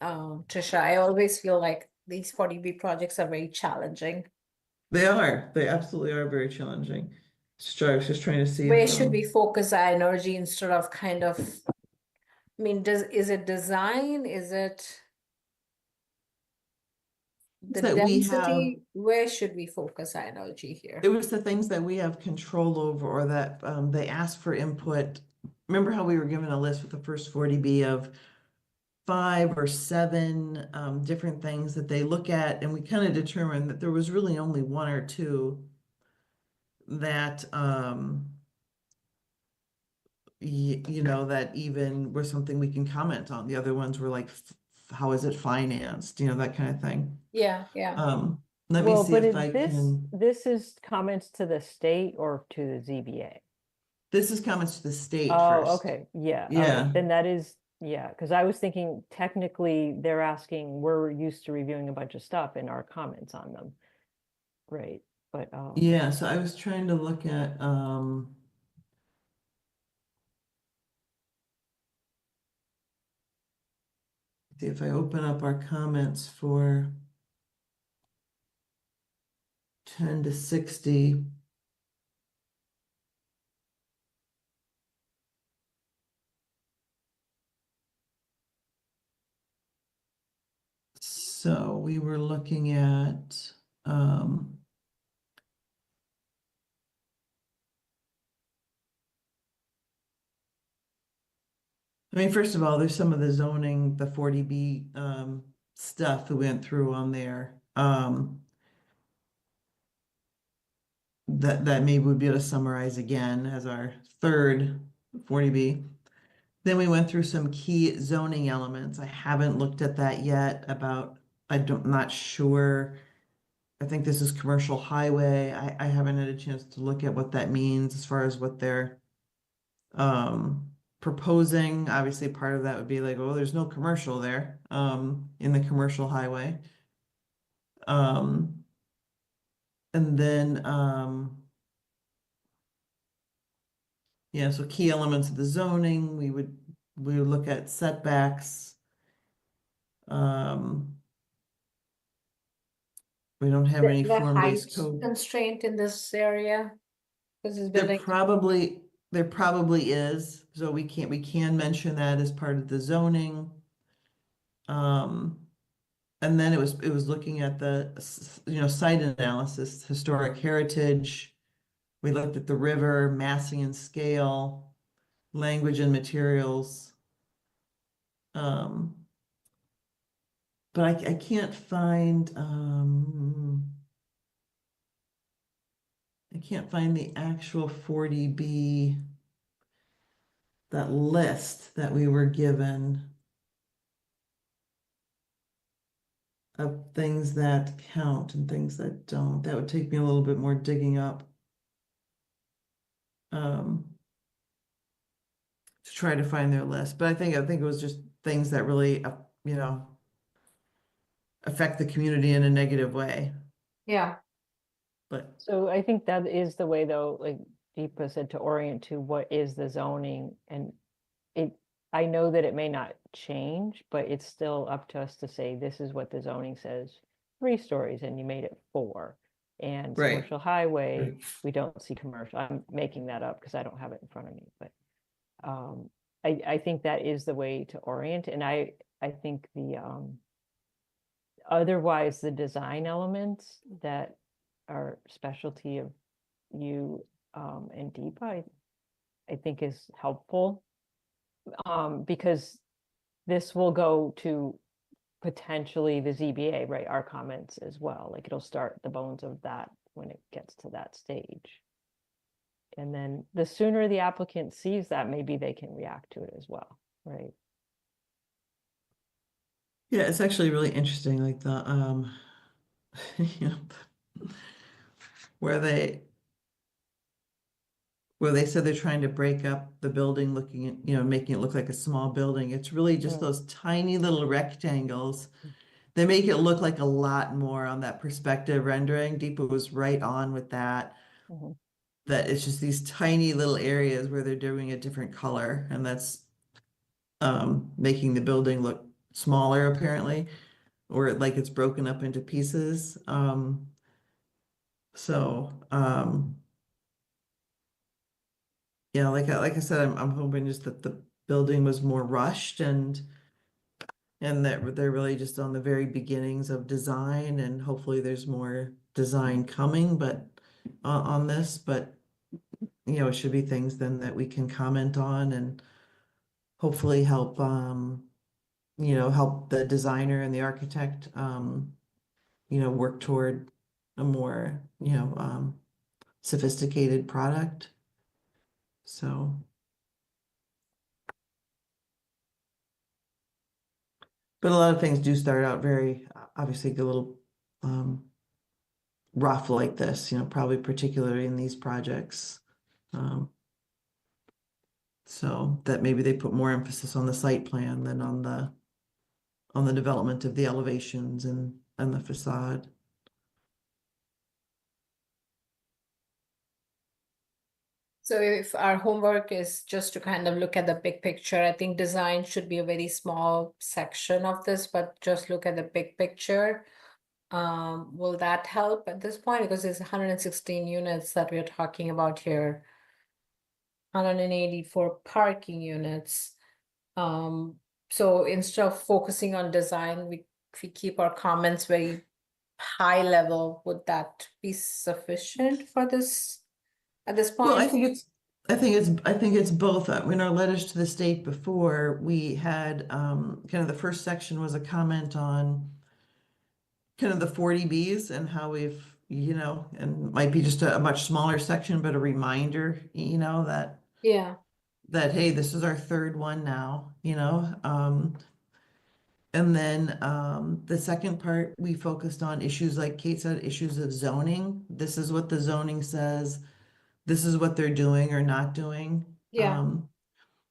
Trisha? I always feel like these 40B projects are very challenging. They are. They absolutely are very challenging. I was just trying to see Where if, should we focus our energy instead of kind of, I mean, is it design? Is it the that we have, density? Where should we focus our energy here? it was the things that we have control over, or that they asked for input. Remember how we were given a list with the first 40B of 5 or 7 different things that they look at, and we kind of determined that there was really only 1 or 2 that you know, that even were something we can comment on. The other ones were like, how is it financed? You know, that kind of thing. Yeah, yeah. Let me Well, see but if is I this, can. this is comments to the state or to the ZBA? This is comments to the state Oh, first. okay, yeah, all Yeah. right, then that is, yeah, because I was thinking technically they're asking, we're used to reviewing a bunch of stuff and our comments on them. Right, but, Yeah, so I was trying to look at see if I open up our comments for 10 to 60. So we were looking at I mean, first of all, there's some of the zoning, the 40B stuff that we went through on there. That maybe we'd be able to summarize again as our third 40B. Then we went through some key zoning elements. I haven't looked at that yet about, I'm not sure. I think this is commercial highway. I haven't had a chance to look at what that means as far as what they're proposing. Obviously, part of that would be like, oh, there's no commercial there in the commercial highway. And then yeah, so key elements of the zoning, we would look at setbacks. We don't have any The height form-based code. constraint in this area? This is There building. probably is, so we can mention that as part of the zoning. And then it was looking at the, you know, site analysis, historic heritage. We looked at the river, massing and scale, language and materials. But I can't find the actual 40B, that list that we were given of things that count and things that don't. That would take me a little bit more digging up to try to find their list. But I think it was just things that really, you know, affect the community in a negative way. Yeah. But so I think that is the way though, like Deepa said, to orient to what is the zoning, and I know that it may not change, but it's still up to us to say, this is what the zoning says, 3 stories, and you made it 4. And Right. commercial highway, Right. we don't see commercial. I'm making that up because I don't have it in front of me, but I think that is the way to orient. And I think the otherwise the design elements that are specialty of you and Deepa, I think is helpful. Because this will go to potentially the ZBA, right? Our comments as well. Like it'll start the bones of that when it gets to that stage. And then the sooner the applicant sees that, maybe they can react to it as well, right? Yeah, it's actually really interesting, like the, you know, where they said they're trying to break up the building, looking at, you know, making it look like a small building. It's really just those tiny little rectangles. They make it look like a lot more on that perspective rendering. Deepa was right on with that. Mhm. That it's just these tiny little areas where they're doing a different color, and that's making the building look smaller apparently, or like it's broken up into pieces. Yeah, like I said, I'm hoping just that the building was more rushed and that they're really just on the very beginnings of design, and hopefully there's more design coming, but on this, but you know, it should be things then that we can comment on and hopefully help you know, help the designer and the architect you know, work toward a more, you know, sophisticated product. So but a lot of things do start out very obviously a little rough like this, you know, probably particularly in these projects. So that maybe they put more emphasis on the site plan than on the development of the elevations and the facade. So if our homework is just to kind of look at the big picture, I think design should be a very small section of this, but just look at the big picture. Will that help at this point? Because it's 116 units that we're talking about here. 184 parking units. So instead of focusing on design, if we keep our comments very high level, would that be sufficient for this at this point? Well, I think it's both. In our letters to the state before, we had kind of the first section was a comment on kind of the 40Bs and how we've, you know, and might be just a much smaller section, but a reminder, you know, that Yeah, hey, this is our third one now, you know. And then the second part, we focused on issues like Kate said, issues of zoning. This is what the zoning says. This is what they're doing or not doing. yeah.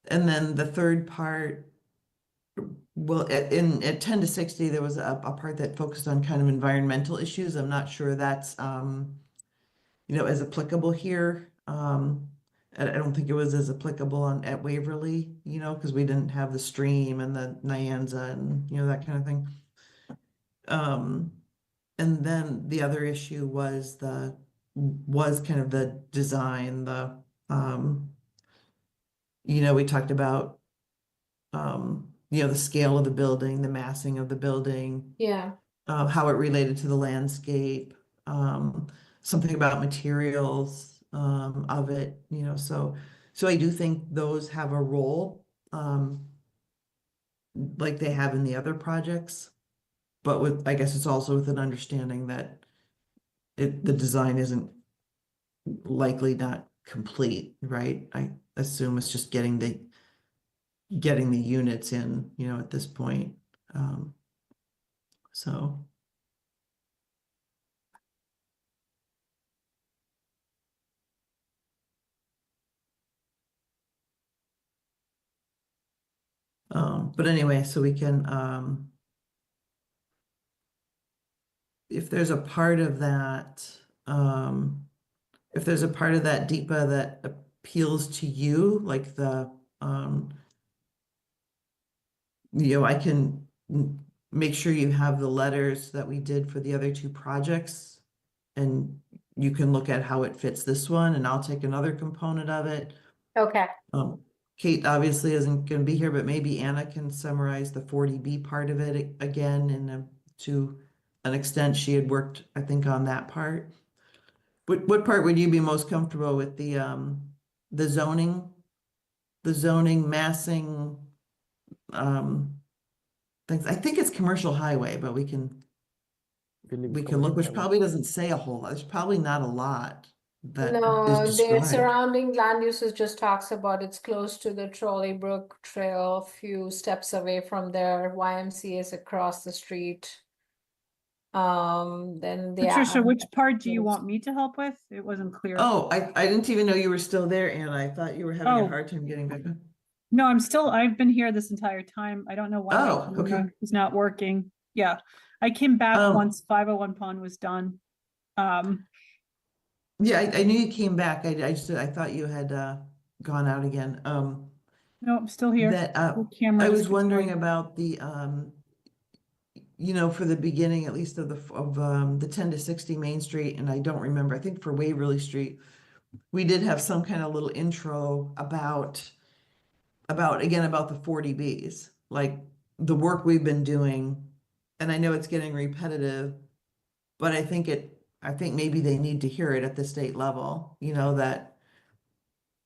And then the third part, well, at 10 to 60, there was a part that focused on kind of environmental issues. I'm not sure that's, you know, as applicable here. I don't think it was as applicable at Waverly, you know, because we didn't have the stream and the Nyanza and, you know, that kind of thing. And then the other issue was kind of the design, you know, we talked about, you know, the scale of the building, the massing of the building, Yeah. how it related to the landscape, something about materials of it, you know, so I do think those have a role, like they have in the other projects, but I guess it's also with an understanding that the design isn't likely not complete, right? I assume it's just getting the units in, you know, at this point. So. But anyway, so we can, if there's a part of that, if there's a part of that Deepa that appeals to you, like you know, I can make sure you have the letters that we did for the other two projects, and you can look at how it fits this one, and I'll take another component of it. Okay. Kate obviously isn't going to be here, but maybe Anna can summarize the 40B part of it again, and to an extent she had worked, I think, on that part. What part would you be most comfortable with? The zoning, massing, things. I think it's commercial highway, but we can believe we it's can look, commercial which highway. probably doesn't say a whole lot. There's probably not a lot that is No, the described. surrounding land uses just talks about it's close to the Trolley Brook Trail, few steps away from there, YMCA is across the street. Then the. Patricia, which part do you want me to help with? It wasn't clear. Oh, I didn't even know you were still there, Anna. I thought you were having a Oh. hard time getting back up. No, I've been here this entire time. I don't know why my Oh, okay. camera is not working. Yeah, I came back Um, once 501 Pond was done. Yeah, I knew you came back. I thought you had gone out again. No, I'm still here. That The camera I just was keeps wondering going. about the for the beginning at least of the 10 to 60 Main Street, and I don't remember. I think for Waverly Street, we did have some kind of little intro about the 40Bs, like the work we've been doing. And I know it's getting repetitive, but I think maybe they need to hear it at the state level, that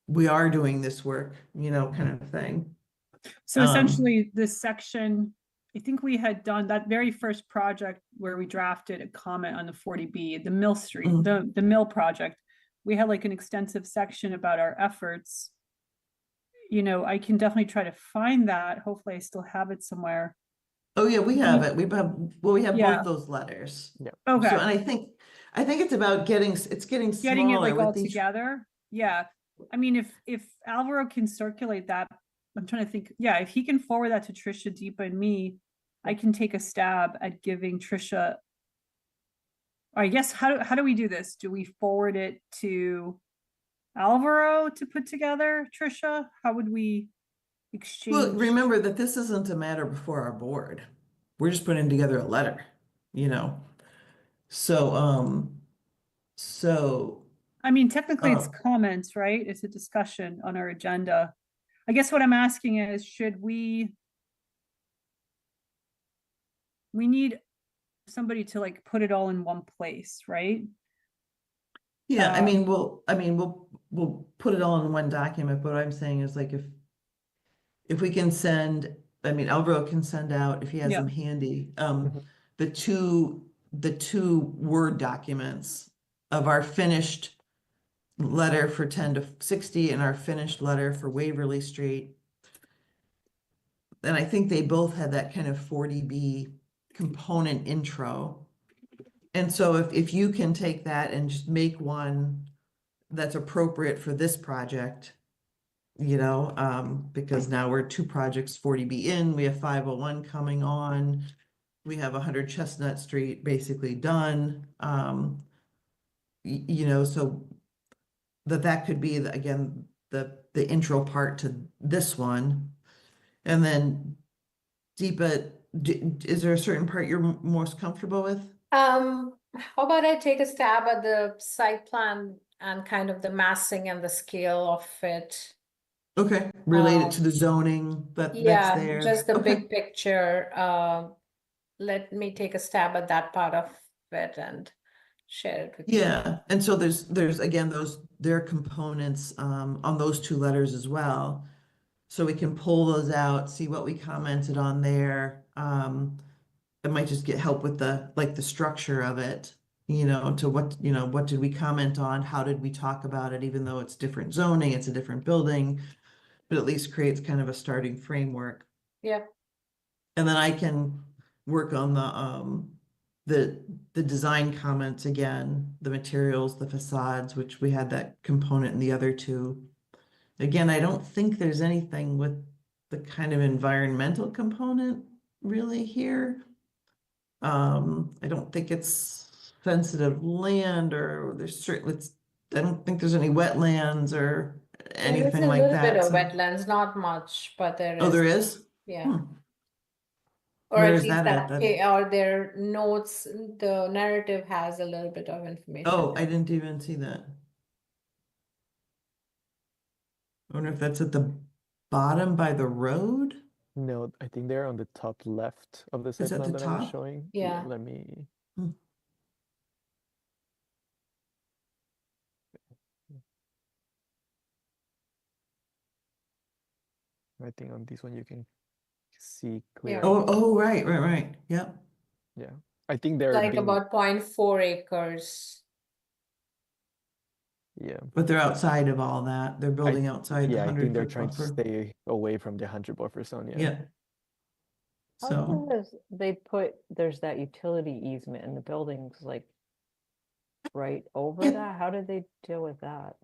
we are doing this work, kind of thing. So essentially this section, I think we had done that very first project where we drafted a comment on the 40B, the Mill Street, Mhm. the Mill project. We had like an extensive section about our efforts. I can definitely try to find that. Hopefully I still have it somewhere. Oh yeah, we have it. We have Yeah. both those letters. Yeah. Okay. So, and I think it's about getting Getting it smaller like all with each. together. Yeah. I mean, if Alvaro can circulate that, I'm trying to think. Yeah, if he can forward that to Trisha, Deepa, and me, I can take a stab at giving Trisha. I guess how do we do this? Do we forward it to Alvaro to put together, Trisha? How would we exchange? Well, remember that this isn't a matter before our board. We're just putting together a letter, So, I mean, technically it's Oh. comments, right? It's a discussion on our agenda. I guess what I'm asking is, should we need somebody to like put it all in one place, right? yeah, we'll put it all in one document, but what I'm saying is like if we can send, Alvaro can send out, if he has Yeah. them handy, Mhm. the two Word documents of our finished letter for 10 to 60 and our finished letter for Waverly Street. And I think they both had that kind of 40B component intro. And so if you can take that and just make one that's appropriate for this project, because now we're 2 projects 40B in, we have 501 coming on, we have 100 Chestnut Street basically done. So that could be again the intro part to this one. And then Deepa, is there a certain part you're most comfortable with? How about I take a stab at the site plan and kind of the massing and the scale of it? Okay, related to the zoning that's Yeah, there. just the Okay. big picture. Let me take a stab at that part of it and share it with you. Yeah, and so there's again their components on those 2 letters as well. So we can pull those out, see what we commented on there. It might just get help with the structure of it, to what did we comment on? How did we talk about it? Even though it's different zoning, it's a different building, but at least creates kind of a starting framework. Yeah. And then I can work on the design comments again, the materials, the facades, which we had that component in the other 2. Again, I don't think there's anything with the kind of environmental component really here. I don't think it's sensitive land, or I don't think there's any wetlands or There is anything a like little bit that. of So- wetlands, not much, but there is. Oh, there is? Yeah. Hmm. Or Where at is least that at? or their notes, the narrative has a little bit of information. Oh, I didn't even see that. I wonder if that's at the bottom by the road? No, I think they're on the top left of the site at plan the that I was top? showing. Yeah. Let me. Hmm. I think on this one you can see Yeah. clearly. Oh, right. Yep. Yeah. I think they're like being, about 0.4 acres. yeah. But they're outside of all that. They're building outside the Yeah, I think they're 100-foot trying to buffer. stay away from the 100 buffer zone. Yeah. Yeah. How So, come there's that utility easement and the buildings like right over Yeah. that? How did they deal with that?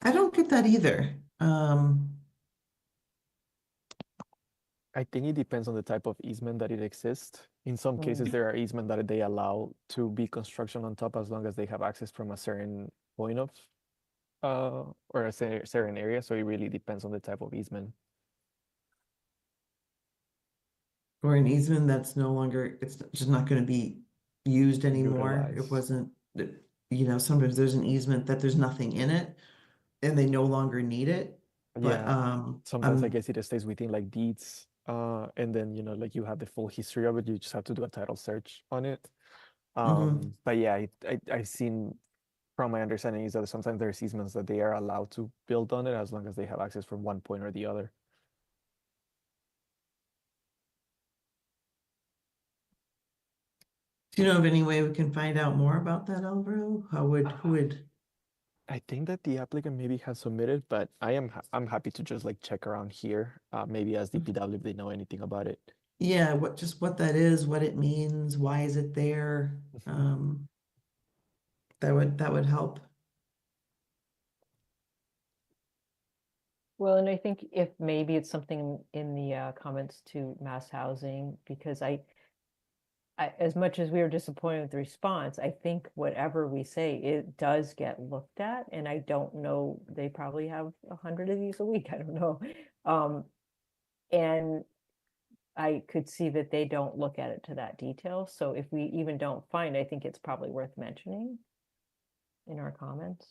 I don't get that either. I think it depends on the type of easement that it exists. In some cases, Mm. there are easement that they allow to be construction on top as long as they have access from a certain point of, or a certain area. So it really depends on the type of easement. Or an easement that's no longer, it's just not going to be used anymore. It Utilized. wasn't, you know, sometimes there's an easement that there's nothing in it and they no longer need it. But Yeah. Sometimes I I'm- guess it stays within like deeds, and then like you have the full history of it. You just have to do a title search on it. But yeah, I've seen, from my understanding, is that sometimes there's easements that they are allowed to build on it as long as they have access from one point or the other. do you know of any way we can find out more about that, Alvaro? Who would? I think that the applicant maybe has submitted, but I'm happy to just like check around here, maybe ask DPW if they know anything about it. Yeah, what that is, what it means, why is it there? That would help. Well, and I think if maybe it's something in the comments to Mass Housing, because I, as much as we were disappointed with the response, I think whatever we say, it does get looked at, and I don't know, they probably have 100 of these a week, I don't know. And I could see that they don't look at it to that detail, so if we even don't find, I think it's probably worth mentioning in our comments.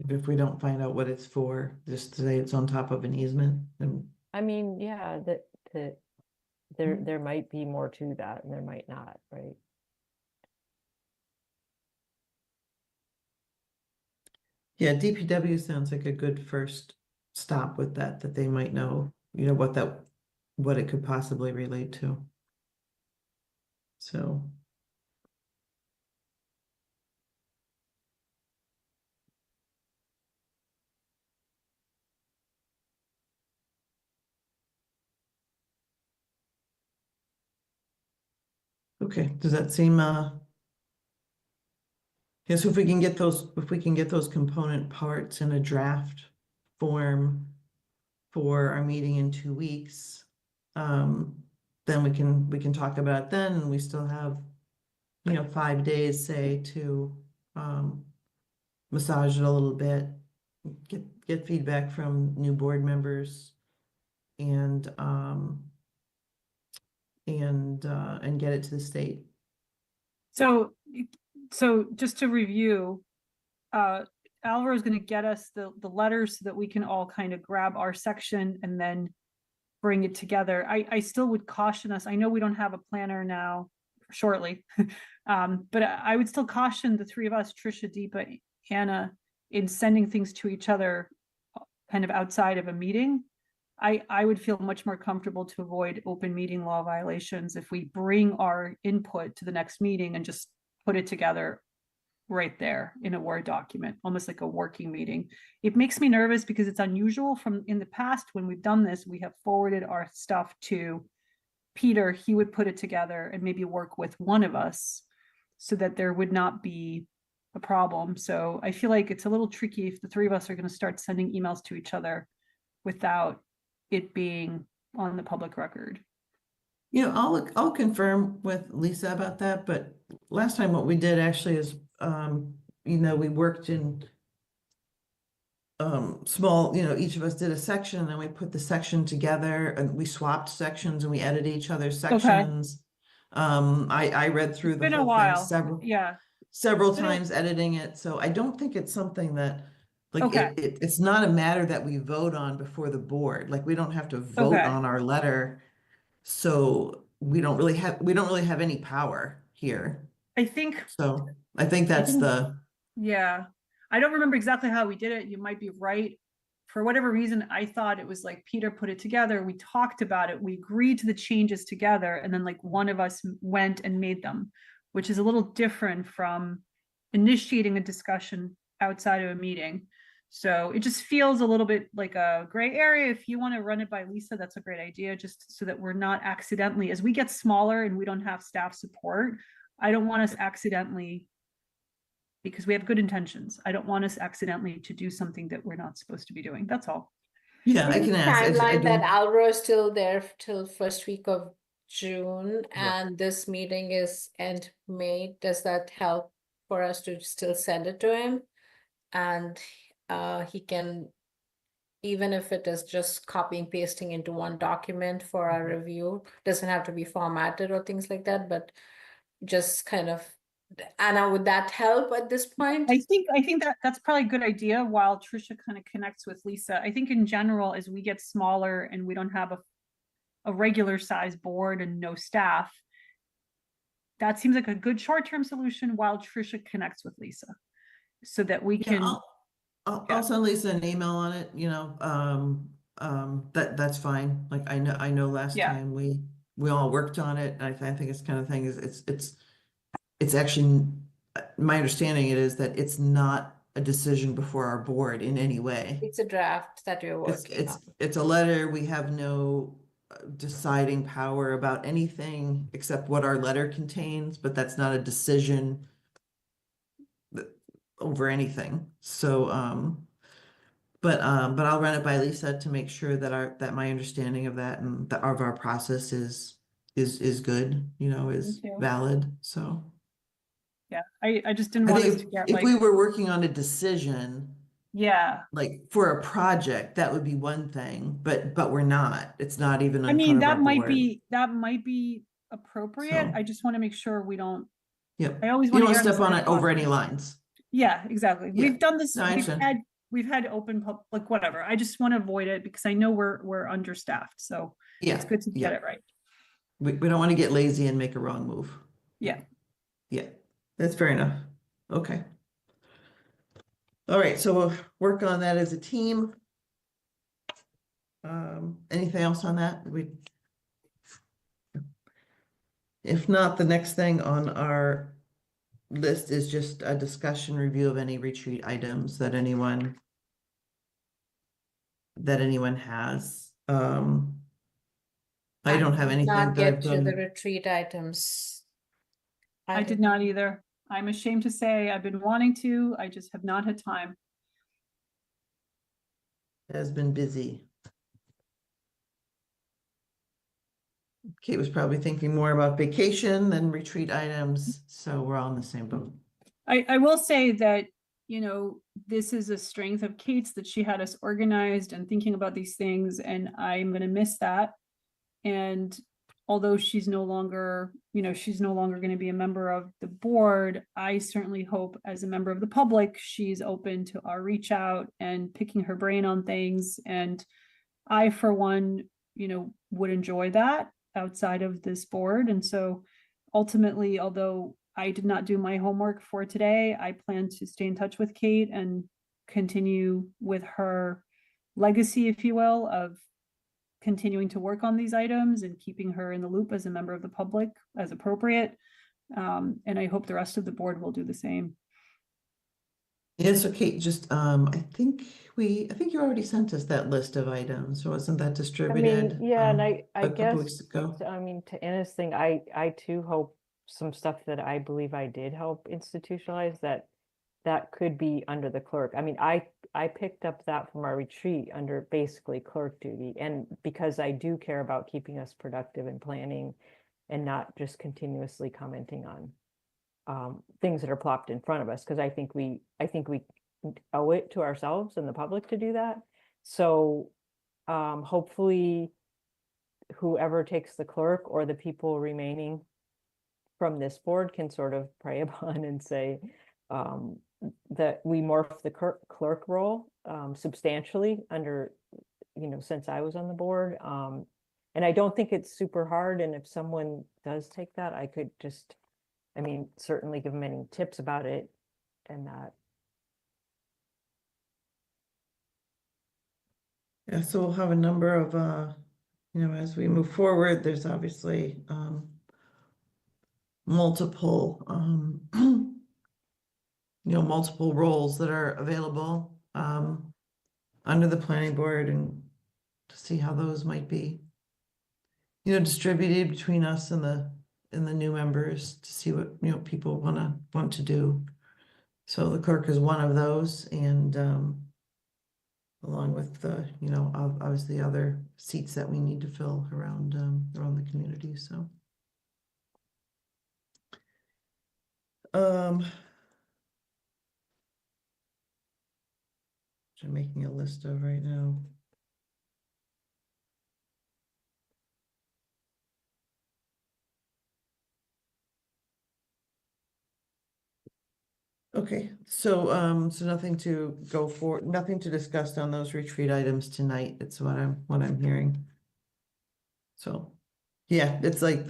If we don't find out what it's for, just to say it's on top of an easement and. I mean, yeah, there might be more to that and there might not, right? Yeah, DPW sounds like a good first stop with that they might know, you know, what it could possibly relate to. So. Okay, does that seem, yes, if we can get those component parts in a draft form for our meeting in 2 weeks, then we can talk about it then, and we still have, 5 days, say, to massage it a little bit, get feedback from new board members, and get it to the state. So just to review, Alvaro is going to get us the letters so that we can all kind of grab our section and then bring it together. I still would caution us. I know we don't have a planner now shortly, but I would still caution the three of us, Trisha, Deepa, Anna, in sending things to each other kind of outside of a meeting. I would feel much more comfortable to avoid open meeting law violations if we bring our input to the next meeting and just put it together right there in a Word document, almost like a working meeting. It makes me nervous because it's unusual. From in the past, when we've done this, we have forwarded our stuff to Peter. He would put it together and maybe work with one of us so that there would not be a problem. So I feel like it's a little tricky if the three of us are going to start sending emails to each other without it being on the public record. I'll confirm with Lisa about that, but last time what we did actually is, we worked in small, each of us did a section, and then we put the section together, and we swapped sections and we edited each other's sections. I read through It's the been a whole thing while. several Yeah. times editing it, so I don't think it's something that, like, Okay. it's not a matter that we vote on before the board. Like, we don't have to vote Okay. on our letter, so we don't really have any power here. I think, So I think that's think- the, yeah, I don't remember exactly how we did it. You might be right for whatever reason, I thought it was like Peter put it together, we talked about it, we agreed to the changes together, and then like one of us went and made them, which is a little different from initiating a discussion outside of a meeting. So it just feels a little bit like a gray area. If you want to run it by Lisa, that's a great idea, just so that we're not accidentally, as we get smaller and we don't have staff support, I don't want us accidentally, because we have good intentions, I don't want us accidentally to do something that we're not supposed to be doing. That's all. Yeah, I Is can the ask. I timeline that don't, Alvaro is still there till first week of June Yeah. and this meeting is end May? Does that help for us to still send it to him? And he can, even if it is just copying pasting into one document for our review, doesn't have to be formatted or things like that, but just kind of, Anna, would that help at this point? I think that that's probably a good idea while Trisha kind of connects with Lisa. I think in general, as we get smaller and we don't have a regular size board and no staff, that seems like a good short-term solution while Trisha connects with Lisa, so that we yeah, can. I'll yeah. send Lisa an email on it, you know, that's fine. Like, I know last Yeah. time we all worked on it. I think it's kind of thing is, it's actually, my understanding it is that it's not a decision before our board in any way. It's a draft that we're working on. It's a letter. We have no deciding power about anything except what our letter contains, but that's not a decision over anything. So, but I'll run it by Lisa to make sure that my understanding of that and of our process is good, you know, is too. valid. So Yeah, I just didn't I want us think to get if like, we were working on a decision, yeah. like for a project, that would be one thing, but we're not. It's not even I in mean, front of our board. that might be appropriate. So, I just want to make sure we don't, yep. I always You want don't to want to step on it over any lines. Yeah, exactly. Yeah. We've done this, No, I understand. we've had open like whatever. I just want to avoid it because I know we're understaffed. So Yeah. it's good to get Yeah. it right. We don't want to get lazy and make a wrong move. Yeah. Yeah, that's fair enough. Okay. All right, so we'll work on that as a team. Anything else on that? If not, the next thing on our list is just a discussion review of any retreat items that anyone has. I don't have did anything not that I've get to the done. retreat items. I did not either. I'm ashamed to say I've been wanting to, I just have not had time. Has been busy. Kate was probably thinking more about vacation than retreat items, so we're all in the same boat. I will say that, you know, this is a strength of Kate's, that she had us organized and thinking about these things, and I'm going to miss that. And although she's no longer, you know, she's no longer going to be a member of the board, I certainly hope as a member of the public, she's open to our reach out and picking her brain on things. And I, for one, you know, would enjoy that outside of this board. And so ultimately, although I did not do my homework for today, I plan to stay in touch with Kate and continue with her legacy, if you will, of continuing to work on these items and keeping her in the loop as a member of the public as appropriate. And I hope the rest of the board will do the same. Yes, okay, just, I think you already sent us that list of items, wasn't that I distributed? mean, yeah, and I a couple guess, weeks ago? I mean, to Anna's thing, I too hope some stuff that I believe I did help institutionalize that could be under the clerk. I mean, I picked up that from our retreat under basically clerk duty, and because I do care about keeping us productive and planning and not just continuously commenting on things that are plopped in front of us, because I think we owe it to ourselves and the public to do that. So hopefully whoever takes the clerk or the people remaining from this board can sort of prey upon and say that we morph the clerk role substantially under, you know, since I was on the board. And I don't think it's super hard. And if someone does take that, I could just, I mean, certainly give them any tips about it and that. Yeah, so we'll have a number of, as we move forward, there's obviously, multiple, multiple roles that are available, under the planning board, and to see how those might be, distributed between us and the new members, to see what, people want to do. So the clerk is one of those, and, along with the, obviously other seats that we need to fill around the community, so. Which I'm making a list of right now. Okay, so nothing to go for, nothing to discuss on those retreat items tonight. It's what I'm hearing. So, yeah, it's like,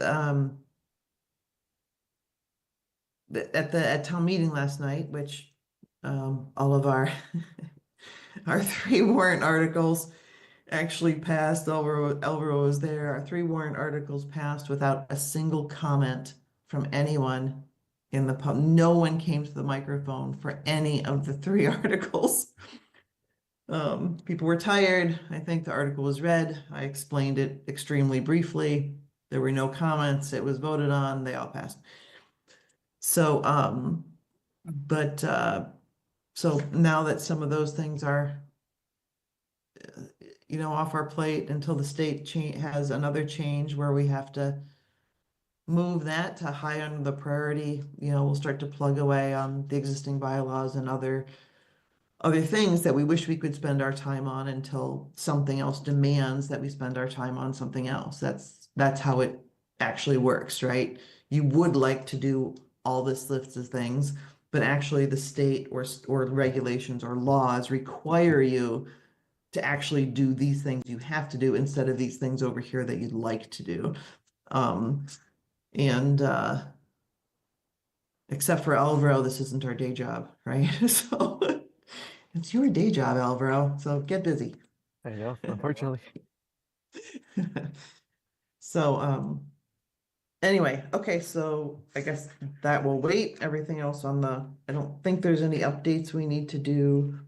at town meeting last night, which, all of our, our 3 warrant articles actually passed. Elvira was there. Our 3 warrant articles passed without a single comment from anyone in the pub. No one came to the microphone for any of the 3 articles. People were tired. I think the article was read. I explained it extremely briefly. There were no comments. It was voted on. They all passed. So, so now that some of those things are, off our plate until the state has another change where we have to move that to high on the priority, we'll start to plug away on the existing bylaws and other things that we wish we could spend our time on until something else demands that we spend our time on something else. That's how it actually works, right? You would like to do all this list of things, but actually the state or regulations or laws require you to actually do these things you have to do instead of these things over here that you'd like to do. Except for Alvaro, this isn't our day job, right? So it's your day job, Alvaro, so get busy. I know, unfortunately. So, anyway, okay, so I guess that will wait. Everything else I don't think there's any updates we need to do.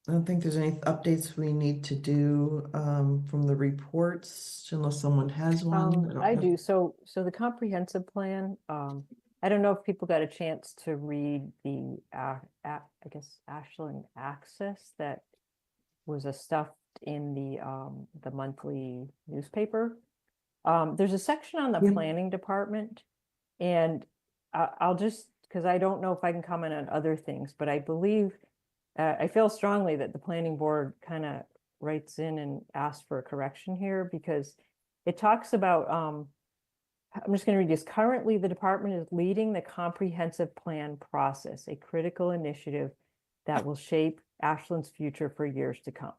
I don't think there's any updates we need to do from the reports unless someone has one. I do. So the comprehensive plan, I don't know if people got a chance to read the, I guess, Ashland Access that was stuffed in the monthly newspaper. There's a section on the Yeah. planning department, and I'll just, because I don't know if I can comment on other things, but I believe, I feel strongly that the planning board kind of writes in and asks for a correction here, because it talks about, I'm just going to read this. Currently, the department is leading the comprehensive plan process, a critical initiative that will shape Ashland's future for years to come.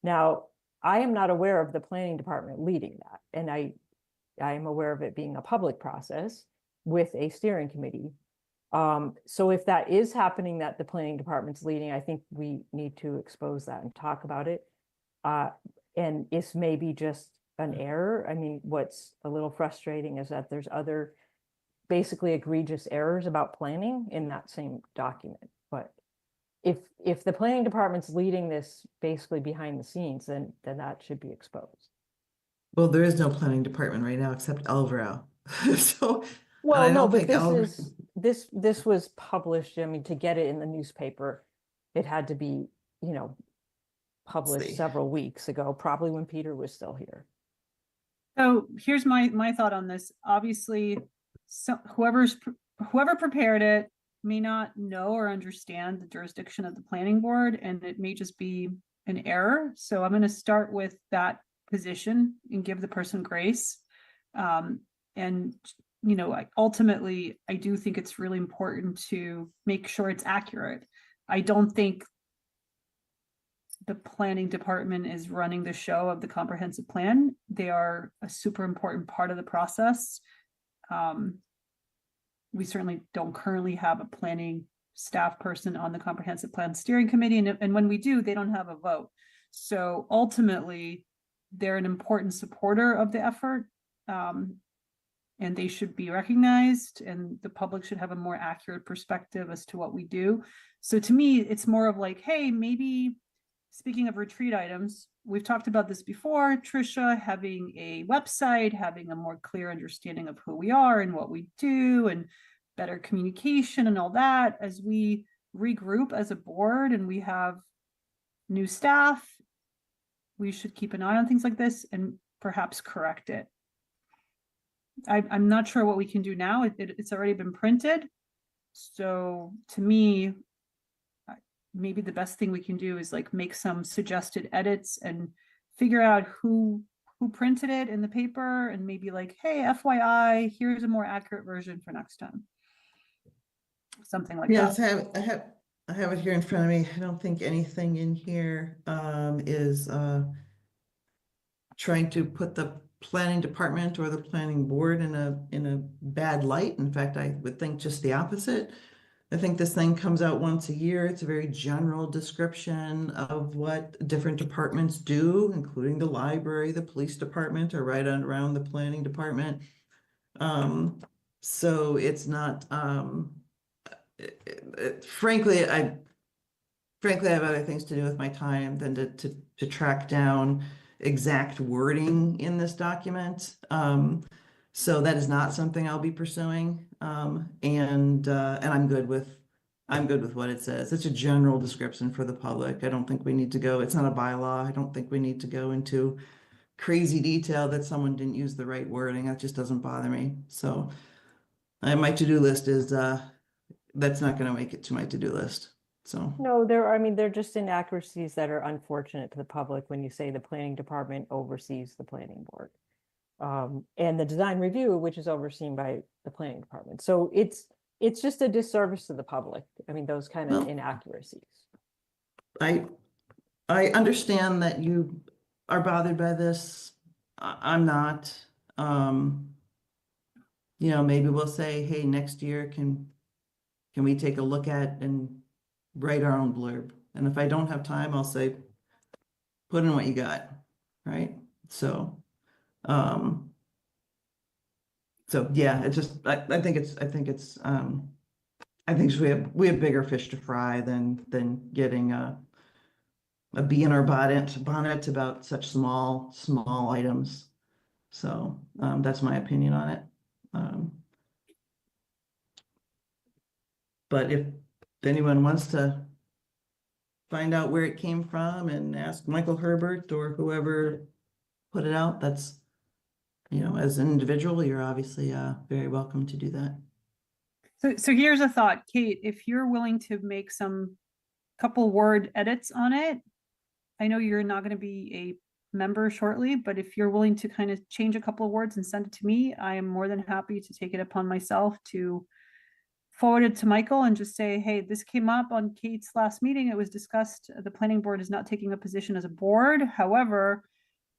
Now, I am not aware of the planning department leading that, and I am aware of it being a public process with a steering committee. So if that is happening, that the planning department's leading, I think we need to expose that and talk about it. And it's maybe just an error. I mean, what's a little frustrating is that there's other basically egregious errors about planning in that same document. But if the planning department's leading this basically behind the scenes, then that should be exposed. Well, there is no planning department right now except Alvaro. So, well, I no, don't but think this was published. I mean, to get it in the newspaper, it had to be, published several weeks ago, probably when Peter was still here. So here's my thought on this. Obviously, so whoever prepared it may not know or understand the jurisdiction of the planning board, and it may just be an error. So I'm going to start with that position and give the person grace. And ultimately, I do think it's really important to make sure it's accurate. I don't think the planning department is running the show of the comprehensive plan. They are a super important part of the process. We certainly don't currently have a planning staff person on the comprehensive plan steering committee. And when we do, they don't have a vote. So ultimately, they're an important supporter of the effort. And they should be recognized, and the public should have a more accurate perspective as to what we do. So to me, it's more of like, hey, maybe speaking of retreat items, we've talked about this before, Trisha, having a website, having a more clear understanding of who we are and what we do, and better communication and all that. As we regroup as a board and we have new staff, we should keep an eye on things like this and perhaps correct it. I'm not sure what we can do now. It's already been printed. So to me, maybe the best thing we can do is like make some suggested edits and figure out who printed it in the paper, and maybe like, hey, FYI, here's a more accurate version for next time. Something like Yes, that. I have it here in front of me. I don't think anything in here is trying to put the planning department or the planning board in a bad light. In fact, I would think just the opposite. I think this thing comes out once a year. It's a very general description of what different departments do, including the library, the police department, are right around the planning department. So it's not, frankly, I have other things to do with my time than to track down exact wording in this document. So that is not something I'll be pursuing. And I'm good with what it says. It's a general description for the public. I don't think we need to go, it's not a bylaw. I don't think we need to go into crazy detail that someone didn't use the right wording. That just doesn't bother me. So my to-do list is, that's not going to make it to my to-do list. So No, they're just inaccuracies that are unfortunate to the public when you say the planning department oversees the planning board. And the design review, which is overseen by the planning department. So it's just a disservice to the public. I mean, those kind of inaccuracies. I understand that you are bothered by this. I'm not. You know, maybe we'll say, hey, next year, can we take a look at and write our own blurb? And if I don't have time, I'll say, put in what you got, right? So, yeah, it's just, I think we have bigger fish to fry than getting a bee in our bonnet about such small items. So, that's my opinion on it. But if anyone wants to find out where it came from and ask Michael Herbert or whoever put it out, that's, you know, as an individual, you're obviously very welcome to do that. So here's a thought, Kate, if you're willing to make some couple word edits on it, I know you're not going to be a member shortly, but if you're willing to kind of change a couple of words and send it to me, I am more than happy to take it upon myself to forward it to Michael and just say, hey, this came up on Kate's last meeting. It was discussed. The planning board is not taking a position as a board. However,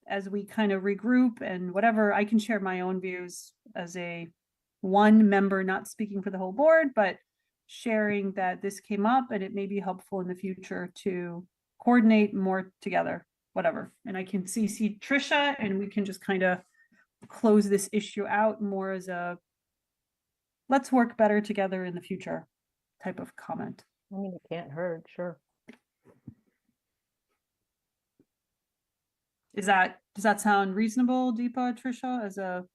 as we kind of regroup and whatever, I can share my own views as a one member, not speaking for the whole board, but sharing that this came up and it may be helpful in the future to coordinate more together, whatever. And I can CC Trisha and we can just kind of close this issue out more as a let's work better together in the future type of comment. I mean, it can't hurt, sure. Does that sound reasonable, Deepa, Trisha, as a?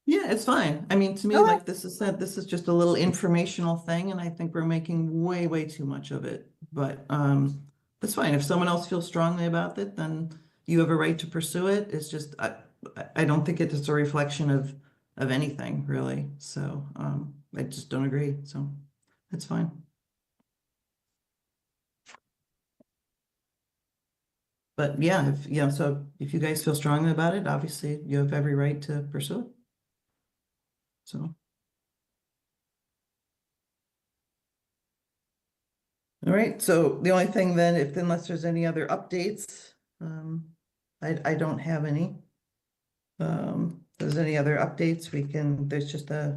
Yeah, it's fine. I mean, to me, Okay. like this is just a little informational thing, and I think we're making way too much of it. But that's fine. If someone else feels strongly about it, then you have a right to pursue it. It's just I don't think it's a reflection of anything really. So I just don't agree. So that's fine. But yeah, so if you guys feel strongly about it, obviously you have every right to pursue it. So. All right, so the only thing then, unless there's any other updates, I don't have any. If there's any other updates, there's just I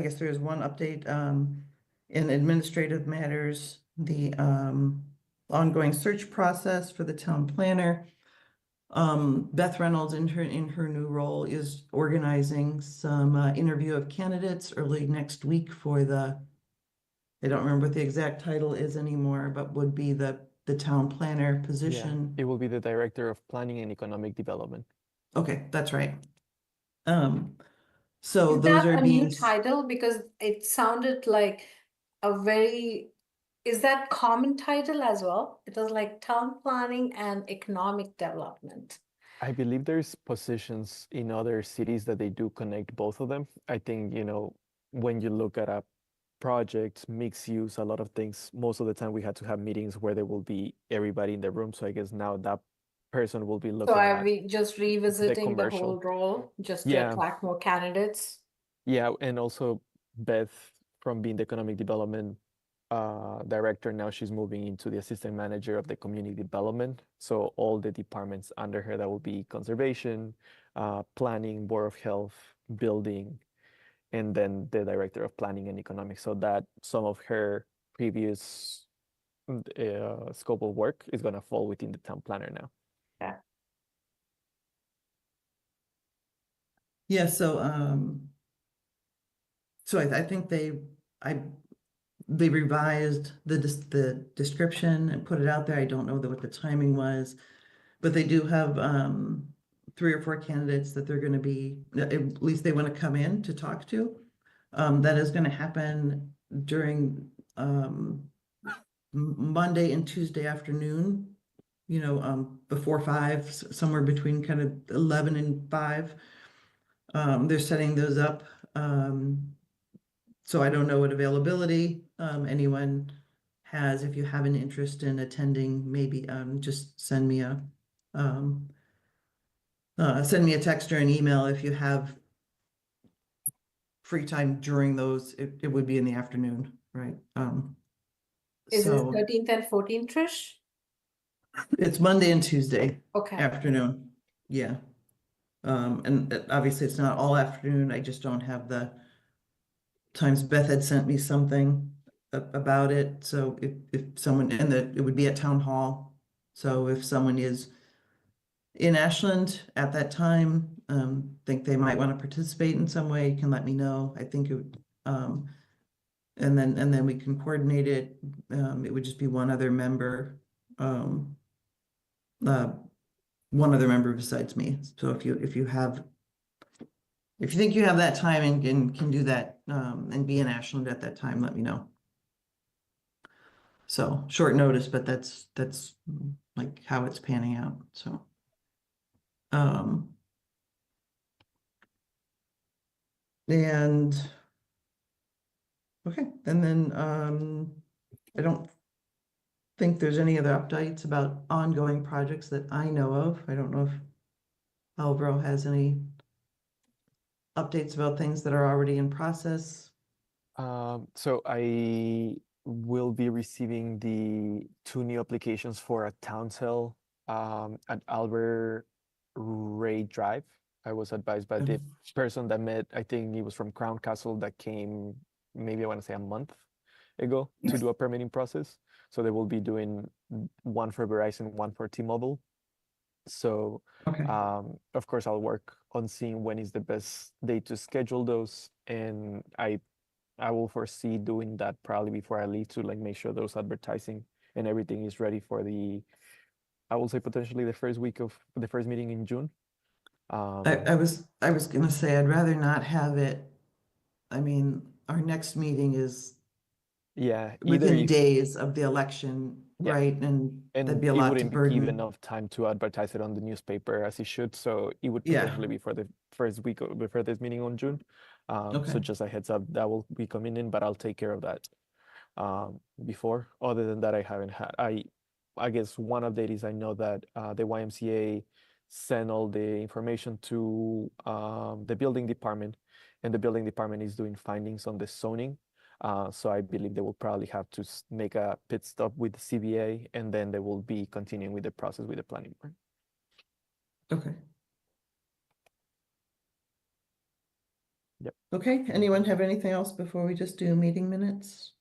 guess there's one update. In administrative matters, the ongoing search process for the town planner. Beth Reynolds in her new role is organizing some interview of candidates early next week for I don't remember what the exact title is anymore, but would be the town planner Yeah, position. it will be the Director of Planning and Economic Development. Okay, that's right. So Is those that are a being new title? Because it sounded like a very, is that common title as well? It was like town planning and economic development. I believe there's positions in other cities that they do connect both of them. I think, when you look at a project, mixed use, a lot of things, most of the time we had to have meetings where there will be everybody in the room. So I guess now that person will be So looking are at we just revisiting the whole commercial. role just to Yeah, attract more candidates? yeah, and also Beth from being the economic development director, now she's moving into the assistant manager of the community development. So all the departments under her, that will be conservation, planning, board of health, building, and then the director of planning and economics. So that some of her previous scope of work is going to fall within the town planner now. Yeah. Yeah, so I think they revised the description and put it out there. I don't know what the timing was, but they do have 3 or 4 candidates that they're going to be, at least they want to come in to talk to. That is going to happen during Monday and Tuesday afternoon, before 5, somewhere between kind of 11 and 5. They're setting those up. So I don't know what availability anyone has. If you have an interest in attending, maybe just send me a text or an email if you have free time during those. It would be in the afternoon, right? Is it So 13th and 14th, Trish? it's Monday and Tuesday Okay. afternoon. Yeah. And obviously it's not all afternoon. I just don't have the times. Beth had sent me something about it. So if someone, and that it would be at town hall. So if someone is in Ashland at that time, think they might want to participate in some way, you can let me know. I think it would, and then we can coordinate it. It would just be one other member, one other member besides me. So if you think you have that time and can do that, and be in Ashland at that time, let me know. So short notice, but that's like how it's panning out, so. And, okay, and then, I don't think there's any other updates about ongoing projects that I know of. I don't know if Alvaro has any updates about things that are already in process. So I will be receiving the 2 new applications for a town sale at Albert Ray Drive. I was advised by the person that met, I think he was from Crown Castle, that came maybe I want to say a month ago to do a permitting process. So they will be doing one for Verizon, one for T-Mobile. So Okay, of course I'll work on seeing when is the best day to schedule those, and I will foresee doing that probably before I leave to like make sure those advertising and everything is ready for I will say potentially the first week of the first meeting in June. I was gonna say, I'd rather not have it. I mean, our next meeting is Yeah, within days of the election, Yeah. right? And that'd be a it lot to wouldn't give burden. enough time to advertise it on the newspaper as it should. So it would Yeah. potentially be for the first week before this meeting on June. So Okay. just a heads up, that will be coming in, but I'll take care of that before. Other than that, I haven't had. I guess one update is I know that the YMCA sent all the information to the building department, and the building department is doing findings on the zoning. So I believe they will probably have to make a pit stop with the CBA, and then they will be continuing with the process with the planning board. Okay. Yep. Okay, anyone have anything else before we just do meeting minutes?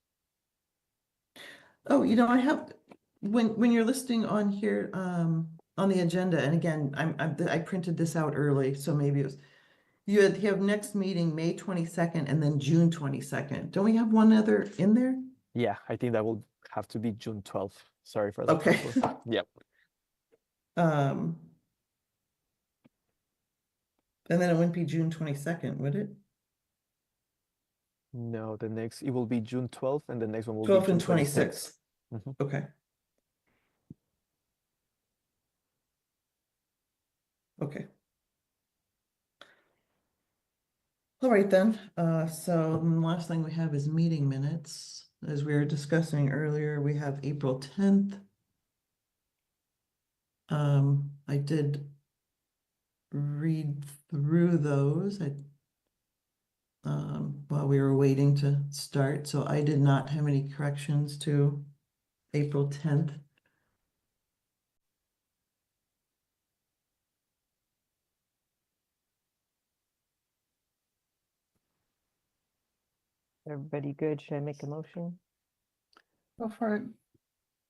Oh, you know, I have, when you're listing on here, on the agenda, and again, I printed this out early, so maybe it was, you have next meeting, May 22nd, and then June 22nd. Don't we have one other in there? Yeah, I think that will have to be June 12th. Sorry for the Okay. typo. Yep. And then it wouldn't be June 22nd, would it? No, the next, it will be June 12th, and the next one will 12th be and June 26th. 26th. Mhm. Okay. Okay. All right then, so the last thing we have is meeting minutes. As we were discussing earlier, we have April 10th. I did read through those while we were waiting to start, so I did not have any corrections to April 10th. Everybody good? Should I make a motion? Go for it.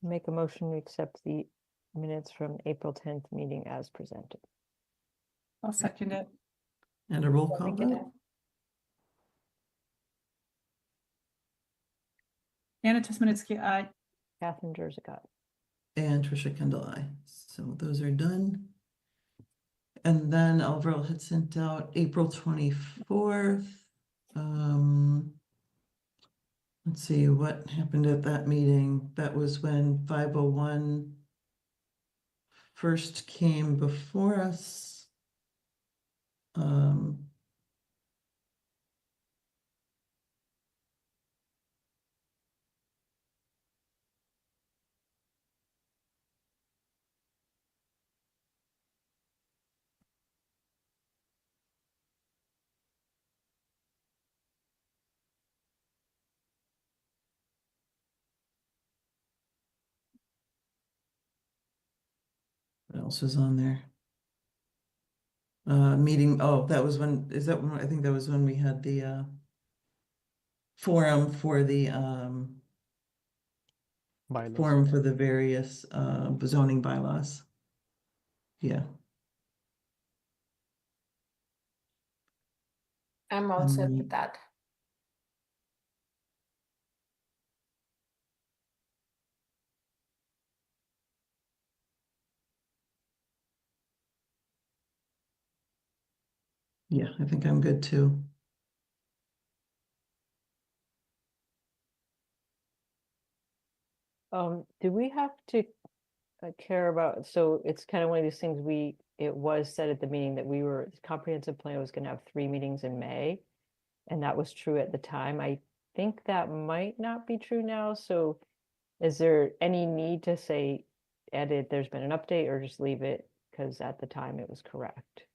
Make a motion to accept the minutes from April 10th meeting as presented. I'll second it. And a roll call Make it vote. Anna Tesmanitsky, aye. Catherine Jersey. And Trisha Kendall, aye. So those are done. And then Alvaro had sent out April 24th. Let's see what happened at that meeting. That was when 501 first came before us. What else is on there? Meeting, oh, that was when, is that when, I think that was when we had the forum for the Bylaws. forum for the various zoning bylaws. Yeah. I'm all set Mm. with that. Yeah, I think I'm good too. Do we have to care about, so it's kind of one of these things it was said at the meeting that the comprehensive plan was gonna have 3 meetings in May. And that was true at the time. I think that might not be true now, so is there any need to say, edit, there's been an update, or just leave it? Because at the time it was correct.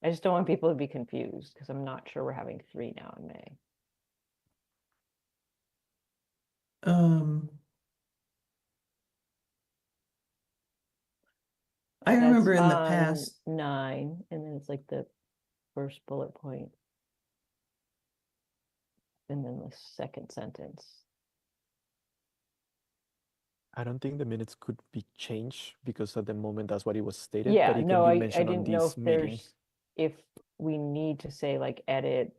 I just don't want people to be confused, because I'm not sure we're having 3 now in May. I remember in the That's on past, 9, and then it's like the first bullet point. And then the second sentence. I don't think the minutes could be changed because at the moment that's what it was stated, Yeah, but it no, can be I mentioned on didn't know this if meeting. if we need to say like edit,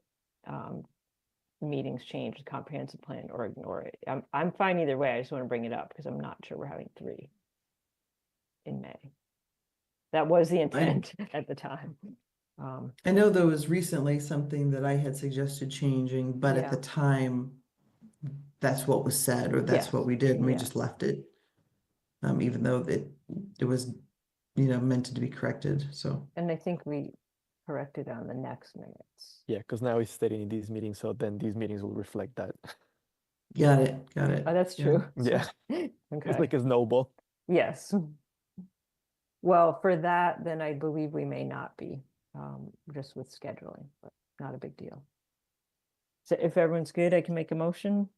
meetings change the comprehensive plan or ignore it. I'm fine either way. I just want to bring it up because I'm not sure we're having 3 in May. That was the intent at the time. I know there was recently something that I had suggested changing, but at the Yeah. time, that's what was said, or that's what Yes, we did, and we yeah. just left it. Even though it was, meant to be corrected, so. And I think we corrected on the next minutes. Yeah, because now it's stated in these meetings, so then these meetings will reflect that. Got it. Oh, that's Yeah. true. Yeah. Okay. It's like a snowball. Yes. Well, for that, then I believe we may not be, just with scheduling, but not a big deal. So if everyone's good, I can make a motion.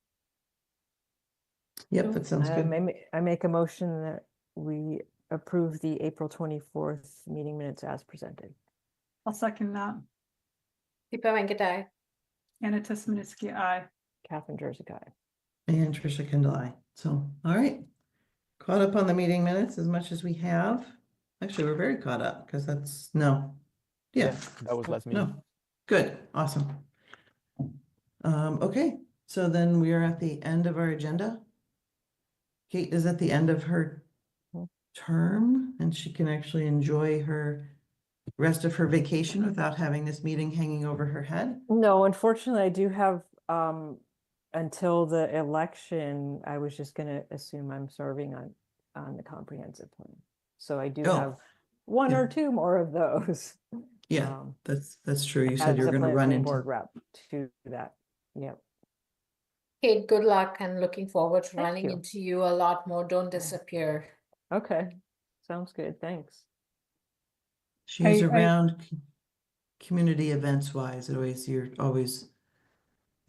Yep, that sounds good. I make a motion that we approve the April 24th meeting minutes as presented. I'll second that. Deepa Venkatai. Anna Tesmanitsky, aye. Catherine Jersey. And Trisha Kendall, aye. So, all right. Caught up on the meeting minutes as much as we have. Actually, we're very caught up because that's, no. Yeah, that was last meeting. no. Good, awesome. Okay, so then we are at the end of our agenda. Kate is at the end of her term and she can actually enjoy her rest of her vacation without having this meeting hanging over her head. No, unfortunately, I do have, until the election, I was just gonna assume I'm serving on the comprehensive plan. So I do Oh, have one yeah. or two more of those. Yeah, um, that's true. You said as you were a gonna run planning into. board rep to that. Yep. Kate, good luck and looking forward to Thank running you. into you a lot more. Don't disappear. Okay. Sounds good. Thanks. She is I- around community events wise. You're always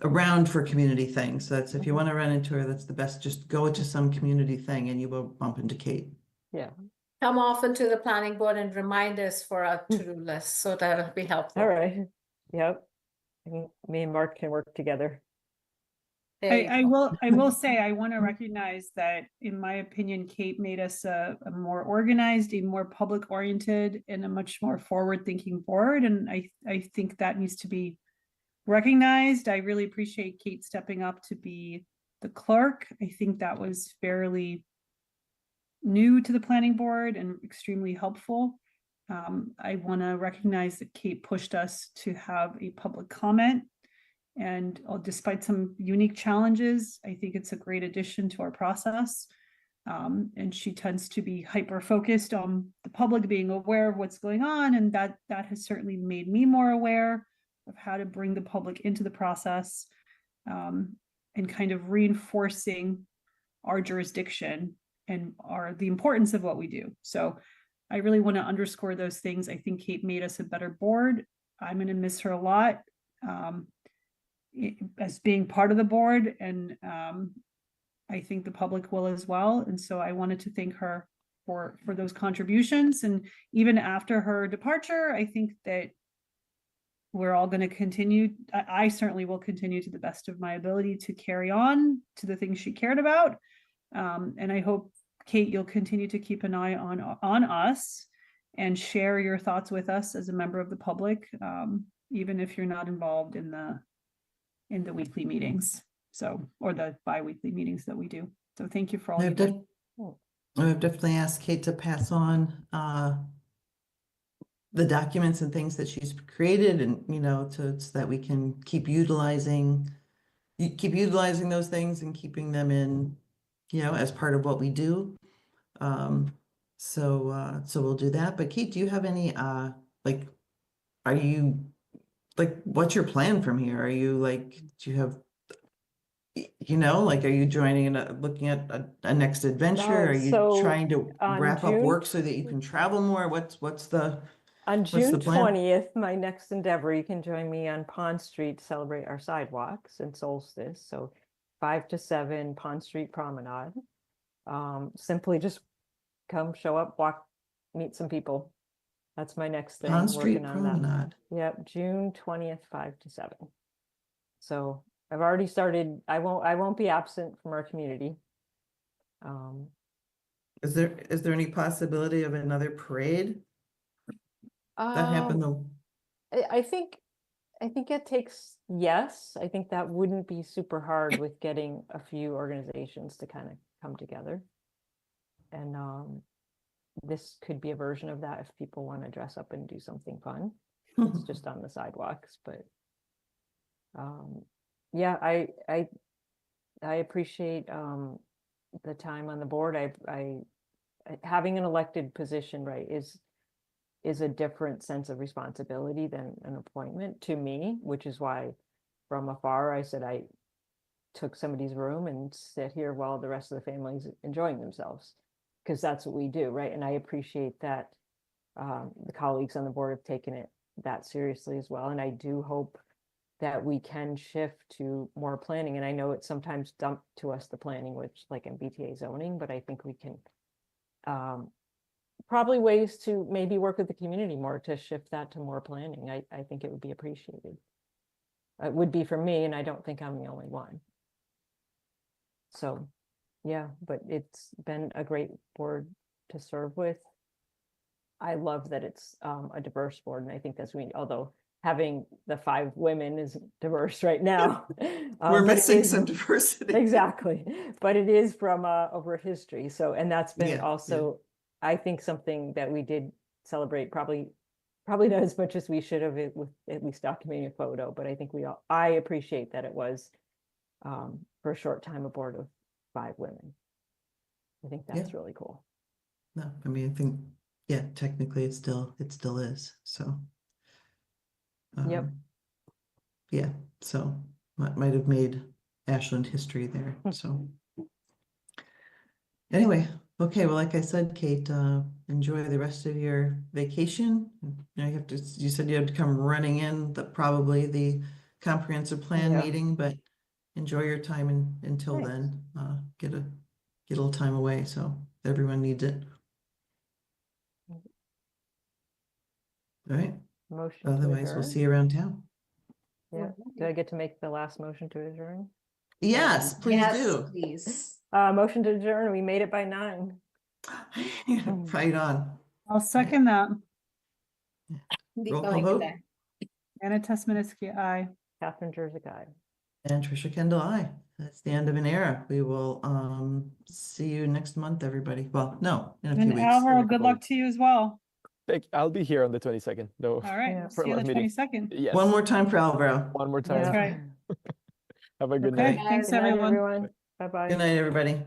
around for community things. That's if you want to run into her, that's the best. Just go to some community thing and you will bump into Kate. Yeah. Come often to the planning board and remind us for our to-do list, so that'll be helpful. All right. Yep. I think me and Mark can work together. There you go. I will say, I want to recognize that, in my opinion, Kate made us a more organized, a more public oriented, and a much more forward thinking board. And I think that needs to be recognized. I really appreciate Kate stepping up to be the clerk. I think that was fairly new to the planning board and extremely helpful. I want to recognize that Kate pushed us to have a public comment. And despite some unique challenges, I think it's a great addition to our process. And she tends to be hyper focused on the public being aware of what's going on. And that has certainly made me more aware of how to bring the public into the process, and kind of reinforcing our jurisdiction and the importance of what we do. So I really want to underscore those things. I think Kate made us a better board. I'm going to miss her a lot. As being part of the board, and I think the public will as well. And so I wanted to thank her for those contributions. And even after her departure, I think that we're all going to continue. I certainly will continue to the best of my ability to carry on to the things she cared about. And I hope, Kate, you'll continue to keep an eye on us and share your thoughts with us as a member of the public, even if you're not involved in the weekly meetings, or the bi-weekly meetings that we do. So thank you for all you do. I've definitely asked Kate to pass on the documents and things that she's created, and so that we can keep utilizing those things and keeping them in, as part of what we do. So we'll do that. But Kate, do you have any are you what's your plan from here? Are you do you have, are you joining and looking at a next adventure? Are you So trying to on wrap up June- work so that you can travel more? What's the On the June plan? 20th, my next endeavor, you can join me on Pond Street to celebrate our sidewalks and solstice. So 5 to 7 Pond Street Promenade. Simply just come, show up, walk, meet some people. That's my next thing. Pond Street working on that. Promenade. Yep, June 20th, 5 to 7. So I've already started. I won't be absent from our community. Is there any possibility of another parade that happened though? I think it takes, yes, I think that wouldn't be super hard with getting a few organizations to kind of come together. And this could be a version of that if people want to dress up and do something fun. It's just on the sidewalks, but yeah, I appreciate the time on the board. I having an elected position, right, is a different sense of responsibility than an appointment to me, which is why from afar I said I took somebody's room and sit here while the rest of the family's enjoying themselves, because that's what we do, right? And I appreciate that the colleagues on the board have taken it that seriously as well. And I do hope that we can shift to more planning. And I know it's sometimes dumped to us, the planning, which like in BTA zoning, but I think we can probably ways to maybe work with the community more to shift that to more planning. I think it would be appreciated. It would be for me, and I don't think I'm the only one. So Yeah, but it's been a great board to serve with. I love that it's a diverse board, and I think that's although having the 5 women is diverse right now. We're but it missing is- some diversity. Exactly, but it is from over history. So, and that's been Yeah, also, I think, something that we did celebrate, probably not as much as we should have, with at least documenting a photo, but I think I appreciate that it was for a short time a board of 5 women. I think that's really cool. No, I mean, I think, yeah, technically it still is, so. Yep. Yeah, so might have made Ashland history there, so. Anyway, okay, well, like I said, Kate, enjoy the rest of your vacation. You said you had to come running in probably the comprehensive plan Yeah. meeting, but enjoy your time until Thanks. then. Get a little time away, so everyone needs it. All right, Motion to otherwise we'll adjourn? see you around town. Yeah. Do I get to make the last motion to adjourn? Yes, please Yes, do. please. Motion to adjourn. We made it by 9. Right on. I'll second that. Roll call vote. Anna Tesmanitsky, aye. Catherine Jersey guy. And Trisha Kendall, aye. That's the end of an era. We will see you next month, everybody. Well, no, in a few And weeks. Alvaro, good luck to you as well. I'll be here on the 22nd, though. All right, Yeah. we'll For see you on last the meeting. 22nd. Yes. One more time for Alvaro. One more Yeah. That's time. right. Have a good Okay, night. thanks Good night, everyone. everyone. Bye-bye. Good night, everybody.